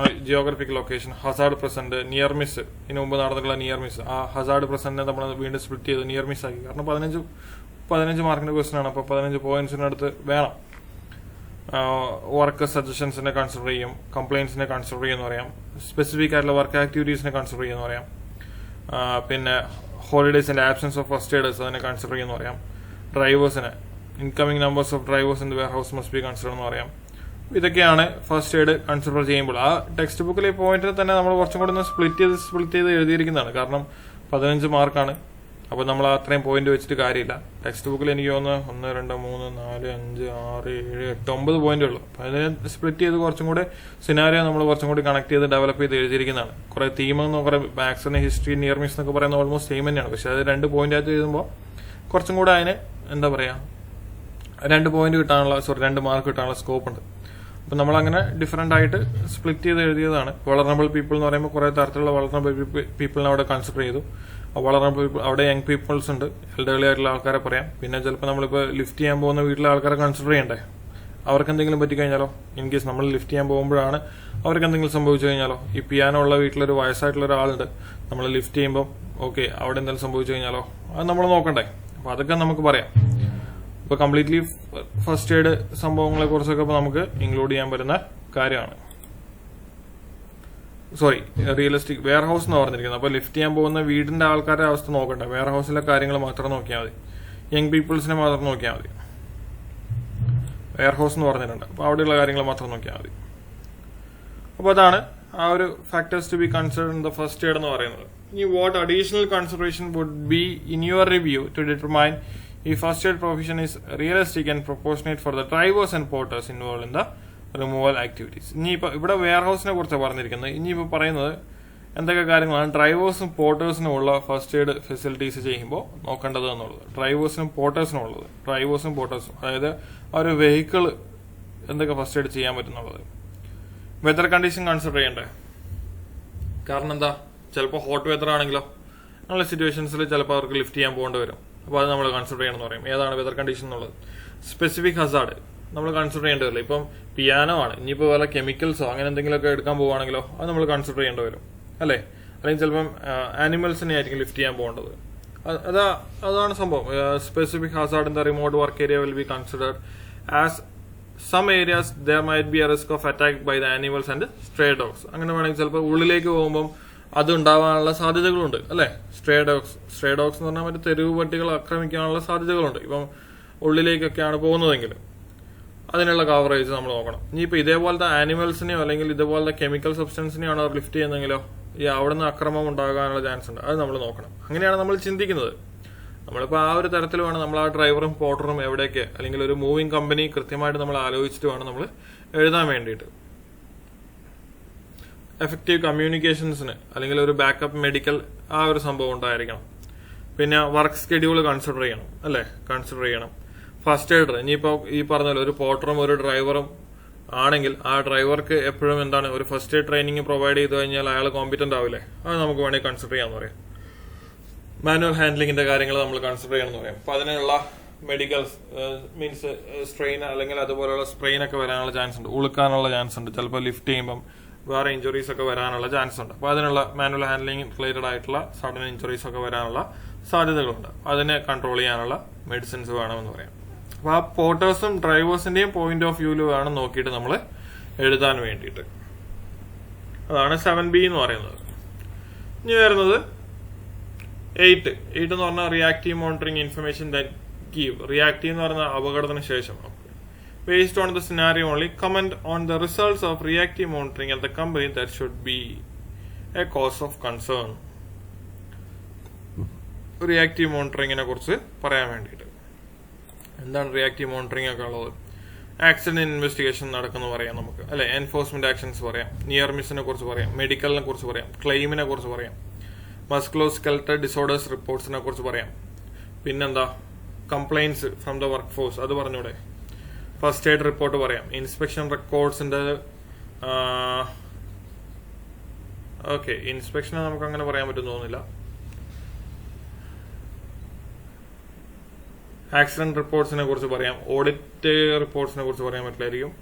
geographical location, Hazard present, near miss, ഇതിനു മുമ്പ് നടന്നിട്ടുള്ള നിയർ മിസ്, ആ ഹസാർഡ് പ്രസന്റിനെ നമ്മൾ വീണ്ടും സ്പ്ലിറ്റ് ചെയ്ത് നിയർ മിസ് ആക്കി. കാരണം 15 മാർക്കിന്റെ ക്വസ്റ്റൻ ആണ്, അപ്പോൾ 15 പോയിന്റ്സിനടുത്ത് വേണം. വർക്ക് സജഷൻസിനെ കൺസിഡർ ചെയ്യും, കംപ്ലൈന്റ്സിനെ കൺസിഡർ ചെയ്യുമെന്ന് പറയാം, സ്പെസിഫിക് ആയിട്ടുള്ള വർക്ക് ആക്ടിവിറ്റീസിനെ കൺസിഡർ ചെയ്യുമെന്ന് പറയാം, പിന്നെ holidays and absence of first aiders അതിനെ കൺസിഡർ ചെയ്യുമെന്ന് പറയാം, ഡ്രൈവേഴ്സിനെ incoming numbers of drivers in the warehouse must be consider എന്ന് പറയാം. ഇതൊക്കെയാണ് ഫസ്റ്റ് എയ്ഡ് കൺസിഡർ ചെയ്യുമ്പോൾ. ആ ടെക്സ്റ്റ് ബുക്കിലെ പോയിന്റിൽ തന്നെ നമ്മൾ കുറച്ചും കൂടെ ഒന്ന് സ്പ്ലിറ്റ് ചെയ്ത് എഴുതിയിരിക്കുന്നതാണ്. കാരണം 15 മാർക്കാണ്, അപ്പോൾ നമ്മൾ അത്രയും പോയിന്റ് വെച്ചിട്ട് കാര്യമില്ല. ടെക്സ്റ്റ് ബുക്കിൽ എനിക്ക് തോന്നുന്നു 1, 2, 3, 4, 5, 6, 7, 8, 9 പോയിന്റ് ഉള്ളൂ. അപ്പോൾ അതിനെ സ്പ്ലിറ്റ് ചെയ്ത് കുറച്ചും കൂടെ സിനാരിയോ നമ്മൾ കുറച്ചും കൂടി കണക്ട് ചെയ്ത് ഡെവലപ്പ് ചെയ്ത് എഴുതിയിരിക്കുന്നതാണ്. കുറെ തീമെന്ന് കുറെ മാത്സിന് ഹിസ്റ്ററി നിയർ മിസ് എന്നൊക്കെ പറയുന്നത് ഓൾമോസ്റ്റ് സെയിം തന്നെയാണ്. പക്ഷെ അത് 2 പോയിന്റ് ആയിട്ട് എഴുതുമ്പോൾ കുറച്ചും കൂടെ അതിന് എന്താ പറയാ 2 മാർക്ക് കിട്ടാനുള്ള സ്കോപ്പ് ഉണ്ട്. അപ്പൊ നമ്മൾ അങ്ങനെ ഡിഫറെന്റ് ആയിട്ട് സ്പ്ലിറ്റ് ചെയ്ത് എഴുതിയതാണ്. വളറബിൾ പീപ്പിൾ എന്ന് പറയുമ്പോൾ കുറെ തരത്തിലുള്ള വളറബിൾ പീപ്പിളിനെ അവിടെ കൺസിഡർ ചെയ്തു. വളറബിൾ പീപ്പിൾ അവിടെ യങ് പീപ്പിൾസ് ഉണ്ട്, എൽഡർലി ആയിട്ടുള്ള ആൾക്കാരെ പറയാം. പിന്നെ ചിലപ്പോൾ നമ്മളിപ്പോൾ ലിഫ്റ്റ് ചെയ്യാൻ പോകുന്ന വീട്ടിലെ ആൾക്കാരെ കൺസിഡർ ചെയ്യണ്ടേ, അവർക്ക് എന്തെങ്കിലും പറ്റിക്കഴിഞ്ഞാലോ, ഇൻ കേസ് നമ്മൾ ലിഫ്റ്റ് ചെയ്യാൻ പോകുമ്പോഴാണ് അവർക്ക് എന്തെങ്കിലും സംഭവിച്ചു കഴിഞ്ഞാലോ. ഈ പിയാനോ ഉള്ള വീട്ടിലൊരു വയസ്സായിട്ടുള്ള ഒരാളുണ്ട്, നമ്മൾ ലിഫ്റ്റ് ചെയ്യുമ്പോൾ ഓക്കെ അവിടെ എന്തെങ്കിലും സംഭവിച്ചു കഴിഞ്ഞാലോ, അത് നമ്മൾ നോക്കണ്ടേ. അപ്പൊ അതൊക്കെ നമുക്ക് പറയാം. ഇപ്പൊ കംപ്ലീറ്റ്ലി ഫസ്റ്റ് എയ്ഡ് സംഭവങ്ങളെ കുറിച്ചൊക്കെ നമുക്ക് ഇൻക്ലൂഡ് ചെയ്യാൻ പറ്റുന്ന കാര്യമാണ്. റിയലിസ്റ്റിക് വെയർ ഹൗസ് എന്ന് പറഞ്ഞിരിക്കുന്നത്. അപ്പൊ ലിഫ്റ്റ് ചെയ്യാൻ പോകുന്ന വീടിന്റെ ആൾക്കാരുടെ അവസ്ഥ നോക്കണ്ട, വെയർ ഹൗസിലെ കാര്യങ്ങൾ മാത്രം നോക്കിയാൽ മതി, യങ് പീപ്പിൾസിനെ മാത്രം നോക്കിയാൽ മതി. വെയർ ഹൗസ് എന്ന് പറഞ്ഞിട്ടുണ്ട്, അപ്പൊ അവിടെയുള്ള കാര്യങ്ങൾ മാത്രം നോക്കിയാൽ മതി. അപ്പൊ അതാണ് ആ ഒരു factors to be considered in the first aid എന്ന് പറയുന്നത്. ഇനി what additional consideration would be in your review to determine ഈ first aid provision is realistic and proportionate for the drivers and porters involve in the removal activities. ഇനിയിപ്പോൾ ഇവിടെ wear ഹൗസിനെ കുറിച്ച് പറഞ്ഞിരിക്കുന്നത്. ഇനിയിപ്പോൾ പറയുന്നത് എന്തൊക്കെ കാര്യങ്ങളാണ് ഡ്രൈവേഴ്സും പോർട്ടേഴ്സിനും ഉള്ള ഫസ്റ്റ് എയ്ഡ് ഫെസിലിറ്റീസ് ചെയ്യുമ്പോൾ നോക്കേണ്ടത് എന്നുള്ളത്. ഡ്രൈവേഴ്സിനും പോർട്ടേഴ്സിനും ഉള്ളത്, ഡ്രൈവേഴ്സും പോർട്ടേഴ്സും, അതായത് ആ ഒരു വെഹിക്കിൾ എന്തൊക്കെ ഫസ്റ്റ് എയ്ഡ് ചെയ്യാൻ പറ്റുന്നുള്ളത്. വെതർ കണ്ടീഷൻ കൺസിഡർ ചെയ്യണ്ടേ, കാരണം എന്താ, ചിലപ്പോൾ ഹോട്ട് വെതർ ആണെങ്കിലോ അങ്ങനെയുള്ള സിറ്റുവേഷൻസിൽ ചിലപ്പോൾ അവർക്ക് ലിഫ്റ്റ് ചെയ്യാൻ പോകേണ്ടി വരും. അപ്പോൾ അത് നമ്മൾ കൺസിഡർ ചെയ്യണമെന്ന് പറയും. ഏതാണ് വെതർ കണ്ടീഷൻ എന്നുള്ളത്. സ്പെസിഫിക് ഹസാർഡ് നമ്മൾ കൺസിഡർ ചെയ്യേണ്ടി വരില്ല. ഇപ്പം പിയാനോ ആണ്, ഇനിയിപ്പോൾ വല്ല കെമിക്കൽസോ അങ്ങനെ എന്തെങ്കിലുമൊക്കെ എടുക്കാൻ പോവുകയാണെങ്കിലോ അത് നമ്മൾ കൺസിഡർ ചെയ്യേണ്ടി വരും, അല്ലേ. അല്ലെങ്കിൽ ചിലപ്പം ആനിമൽസിനെ ആയിരിക്കും ലിഫ്റ്റ് ചെയ്യാൻ പോകേണ്ടത്. അതാണ് സംഭവം. Specific Hazard in the remote work area will be considered as some areas there might be a risk of attack by the animals and stray dogs. അങ്ങനെ വേണമെങ്കിൽ ചിലപ്പോൾ ഉള്ളിലേക്ക് പോകുമ്പോൾ അത് ഉണ്ടാവാനുള്ള സാധ്യതകളുണ്ട്, അല്ലെ. സ്ട്രേ ഡോഗ്സ് എന്ന് പറഞ്ഞാൽ മറ്റേ തെരുവ് പട്ടികൾ ആക്രമിക്കാനുള്ള സാധ്യതകളുണ്ട്. ഇപ്പം ഉള്ളിലേക്കൊക്കെയാണ് പോകുന്നതെങ്കിൽ അതിനുള്ള കവറേജ് നമ്മൾ നോക്കണം. ഇനിയിപ്പോൾ ഇതേപോലത്തെ ആനിമൽസിനെയോ അല്ലെങ്കിൽ ഇതേപോലത്തെ കെമിക്കൽ സബ്സ്റ്റൻസിനെയോ ആണ് അവർ ലിഫ്റ്റ് ചെയ്യുന്നതെങ്കിലോ ഈ അവിടെ നിന്ന് അക്രമം ഉണ്ടാകാനുള്ള ചാൻസ് ഉണ്ട്, അത് നമ്മൾ നോക്കണം. അങ്ങനെയാണ് നമ്മൾ ചിന്തിക്കുന്നത്. നമ്മളിപ്പോൾ ആ ഒരു തരത്തിൽ വേണം നമ്മൾ ആ ഡ്രൈവറും പോർട്ടറും എവിടേക്ക്, അല്ലെങ്കിൽ ഒരു മൂവിംഗ് കമ്പനി കൃത്യമായിട്ട് നമ്മൾ ആലോചിച്ചിട്ട് വേണം നമ്മൾ എഴുതാൻ വേണ്ടിയിട്ട്. എഫക്റ്റീവ് കമ്മ്യൂണിക്കേഷൻസിന് അല്ലെങ്കിൽ ഒരു ബാക്കപ്പ് മെഡിക്കൽ ആ ഒരു സംഭവം ഉണ്ടായിരിക്കണം. പിന്നെ വർക്ക് സ്കെഡ്യൂൾ കൺസിഡർ ചെയ്യണം, അല്ലെ, കൺസിഡർ ചെയ്യണം. ഫസ്റ്റ് എയ്ഡർ ഇനിയിപ്പോൾ ഈ പറഞ്ഞ ഒരു പോർട്ടറും ഒരു ഡ്രൈവറും ആണെങ്കിൽ ആ ഡ്രൈവർക്ക് എപ്പോഴും എന്താണ് ഒരു ഫസ്റ്റ് എയ്ഡ് ട്രെയിനിങ് പ്രൊവൈഡ് ചെയ്ത് കഴിഞ്ഞാൽ അയാൾ കോമ്പിറ്റന്റ് ആവില്ലേ, അത് നമുക്ക് വേണമെങ്കിൽ കൺസിഡർ ചെയ്യാന്ന് പറയാം. മാനുവൽ ഹാൻഡ്ലിങ്ങിന്റെ കാര്യങ്ങൾ നമ്മൾ കൺസിഡർ ചെയ്യണമെന്ന് പറയാം. അപ്പൊ അതിനുള്ള മെഡിക്കൽ മീൻസ് സ്ട്രെയിൻ അല്ലെങ്കിൽ അതുപോലെയുള്ള സ്ട്രെയിൻ ഒക്കെ വരാനുള്ള ചാൻസ് ഉണ്ട്, ഉളുക്കാനുള്ള ചാൻസ് ഉണ്ട്, ചിലപ്പോൾ ലിഫ്റ്റ് ചെയ്യുമ്പം വേറെ ഇഞ്ചുറീസ് ഒക്കെ വരാനുള്ള ചാൻസ് ഉണ്ട്. അപ്പൊ അതിനുള്ള മാനുവൽ ഹാൻഡ്ലിംഗ് റിലേറ്റഡ് ആയിട്ടുള്ള സഡൻ ഇഞ്ചുറീസ് ഒക്കെ വരാനുള്ള സാധ്യതകളുണ്ട്. അതിനെ കൺട്രോൾ ചെയ്യാനുള്ള മെഡിസിൻസ് വേണമെന്ന് പറയാം. അപ്പൊ ആ പോർട്ടേഴ്സും ഡ്രൈവേഴ്സിന്റെയും പോയിന്റ് ഓഫ് വ്യൂല് വേണം നോക്കിയിട്ട് നമ്മൾ എഴുതാൻ വേണ്ടിയിട്ട്. അതാണ് 7B എന്ന് പറയുന്നത്. ഇനി വരുന്നത് 8 എന്ന് പറഞ്ഞാൽ reactive monitoring information that give. Reactive എന്ന് പറഞ്ഞാൽ അപകടത്തിന് ശേഷം. Based on the scenario only, comment on the results of reactive monitoring at the company that should be a cause of concern. Reactive മോണിറ്ററിങ്ങിനെ കുറിച്ച് പറയാൻ വേണ്ടിയിട്ട് എന്താണ് റിയാക്റ്റീവ് മോണിറ്ററിംഗ് ഒക്കെ ഉള്ളത്. ആക്സിഡന്റ് ഇൻവെസ്റ്റിഗേഷൻ നടക്കുന്നു പറയാം നമുക്ക്, അല്ലെ. എൻഫോഴ്സ്മെന്റ് ആക്ഷൻസ് പറയാം, നിയർ മിസ്സിനെ കുറിച്ച് പറയാം, മെഡിക്കലിനെ കുറിച്ച് പറയാം, ക്ലെയിമിനെ കുറിച്ച് പറയാം, മസ്കുലോസ്കെലറ്റൽ ഡിസോർഡേഴ്സ് റിപ്പോർട്ട്സിനെ കുറിച്ച് പറയാം. പിന്നെന്താ complaints from the work force, അത് പറഞ്ഞൂടെ. ഫസ്റ്റ് എയ്ഡ് റിപ്പോർട്ട് പറയാം, ഇൻസ്പെക്ഷൻ റെക്കോർഡ്സിന്റെ ഓക്കെ, ഇൻസ്പെക്ഷൻ നമുക്ക് അങ്ങനെ പറയാൻ പറ്റും തോന്നുന്നില്ല. ആക്സിഡന്റ് റിപ്പോർട്ട്സിനെ കുറിച്ച് പറയാം, ഓഡിറ്റ് റിപ്പോർട്ട്സിനെ കുറിച്ച് പറയാൻ പറ്റില്ലായിരിക്കും,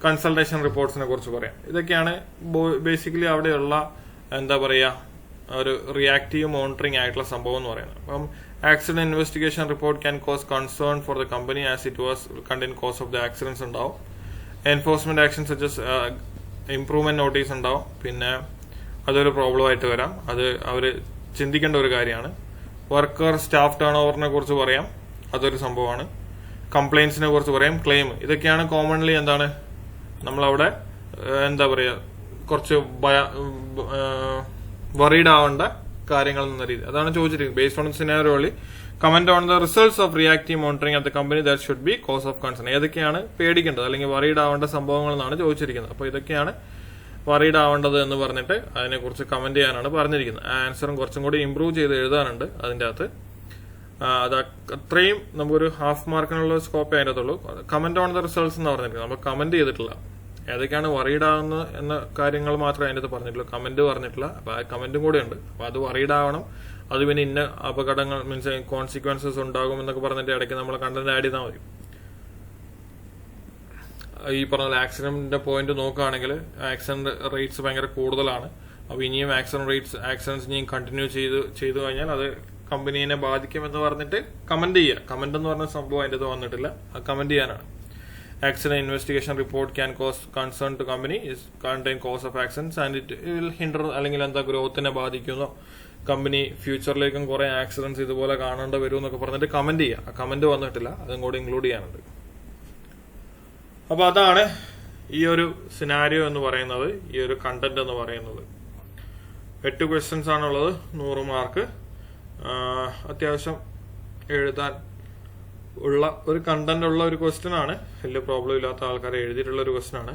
കൺസൾട്ടേഷൻ റിപ്പോർട്ട്സിനെ കുറിച്ച് പറയാം. ഇതൊക്കെയാണ് ബേസിക്കലി അവിടെയുള്ള എന്താ പറയുക ഒരു റിയാക്റ്റീവ് മോണിറ്ററിംഗ് ആയിട്ടുള്ള സംഭവം എന്ന് പറയുന്നത്. അപ്പം accident investigation report can cause concern for the company as it was contain cause of the accidents ഉണ്ടാവും. എൻഫോഴ്സ്മെന്റ് ആക്ഷൻ സജസ് ഇംപ്രൂവ്മെന്റ് നോട്ടീസ് ഉണ്ടാവും. പിന്നെ അതൊരു പ്രോബ്ലം ആയിട്ട് വരാം, അത് അവർ ചിന്തിക്കേണ്ട ഒരു കാര്യമാണ്. വർക്കർ സ്റ്റാഫ് ടേൺ ഓവറിനെ കുറിച്ച് പറയാം, അതൊരു സംഭവമാണ്. കംപ്ലൈൻസിനെ കുറിച്ച് പറയാം, ക്ലെയിം. ഇതൊക്കെയാണ് കോമൺലി എന്താണ് നമ്മളവിടെ എന്താ പറയുക കുറച്ച് വറീഡ് ആവേണ്ട കാര്യങ്ങൾ എന്ന രീതി. അതാണ് ചോദിച്ചിരിക്കുന്നത്. Based on scenario only comment on the results of reactive monitoring at the company that should be cause of concern. ഏതൊക്കെയാണ് പേടിക്കേണ്ടത് അല്ലെങ്കിൽ വറീഡ് ആവേണ്ട സംഭവങ്ങൾ എന്നാണ് ചോദിച്ചിരിക്കുന്നത്. അപ്പോൾ ഇതൊക്കെയാണ് വറീഡ് ആവേണ്ടത് എന്ന് പറഞ്ഞിട്ട് അതിനെക്കുറിച്ച് കമന്റ് ചെയ്യാനാണ് പറഞ്ഞിരിക്കുന്നത്. ആൻസറും കുറച്ചും കൂടി ഇംപ്രൂവ് ചെയ്ത് എഴുതാനുണ്ട് അതിന്റെ അകത്ത്. അത് അത്രയും നമുക്കൊരു ഹാഫ് മാർക്കിനുള്ള സ്കോപ്പേ അതിൻ്റെ അകത്തുള്ളൂ. കമന്റ് ഓൺ ദ റിസൾട്ട്സ് എന്ന് പറഞ്ഞിരിക്കുന്നത്, നമ്മൾ കമന്റ് ചെയ്തിട്ടില്ല. ഏതൊക്കെയാണ് വറീഡ് ആവുന്നത് എന്ന കാര്യങ്ങൾ മാത്രമേ അതിൻ്റെ അകത്ത് പറഞ്ഞിട്ടുള്ളൂ, കമന്റ് പറഞ്ഞിട്ടില്ല. അപ്പൊ ആ കമന്റും കൂടെ ഉണ്ട്. അപ്പൊ അത് വറീഡ് ആവണം. അത് പിന്നെ ഇന്ന അപകടങ്ങൾ മീൻസ് കോൺസിക്വൻസസ് ഉണ്ടാകും എന്നൊക്കെ പറഞ്ഞിട്ട് ഇടയ്ക്ക് നമ്മൾ കണ്ടന്റ് ആഡ് ചെയ്താൽ മതി. ഈ പറഞ്ഞ ആക്സിഡന്റിന്റെ പോയിന്റ് നോക്കുകയാണെങ്കിൽ ആക്സിഡന്റ് റേറ്റ്സ് ഭയങ്കര കൂടുതലാണ്. അപ്പൊ ഇനിയും ആക്സിഡന്റ്സ് ഇനിയും കണ്ടിന്യൂ ചെയ്തു കഴിഞ്ഞാൽ അത് കമ്പനീനെ ബാധിക്കുമെന്ന് പറഞ്ഞിട്ട് കമന്റ് ചെയ്യുക. കമന്റ് എന്ന് പറഞ്ഞ സംഭവം അതിൻ്റെ അത് വന്നിട്ടില്ല, അത് കമന്റ് ചെയ്യാനാണ്. Accident investigation report can cause concern to company is contain cause of accidents and it will hinder അല്ലെങ്കിൽ എന്താ ഗ്രോത്തിനെ ബാധിക്കുന്നോ, കമ്പനി ഫ്യൂച്ചറിലേക്കും കുറെ ആക്സിഡൻസ് ഇതുപോലെ കാണേണ്ടി വരും എന്നൊക്കെ പറഞ്ഞിട്ട് കമന്റ് ചെയ്യുക. ആ കമന്റ് വന്നിട്ടില്ല, അതും കൂടി ഇൻക്ലൂഡ് ചെയ്യാനുണ്ട്. അപ്പൊ അതാണ് ഈ ഒരു സിനാരിയോ എന്ന് പറയുന്നത്, ഈ ഒരു കണ്ടന്റ് എന്ന് പറയുന്നത്. 8 ക്വസ്റ്റ്യൻസ് ആണുള്ളത്, 100 മാർക്ക്. അത്യാവശ്യം എഴുതാൻ ഉള്ള ഒരു കണ്ടന്റ് ഉള്ള ഒരു ക്വസ്റ്റ്യൻ ആണ്. വലിയ പ്രോബ്ലം ഇല്ലാത്ത ആൾക്കാരെ എഴുതിയിട്ടുള്ള ഒരു ക്വസ്റ്റ്യൻ ആണ്.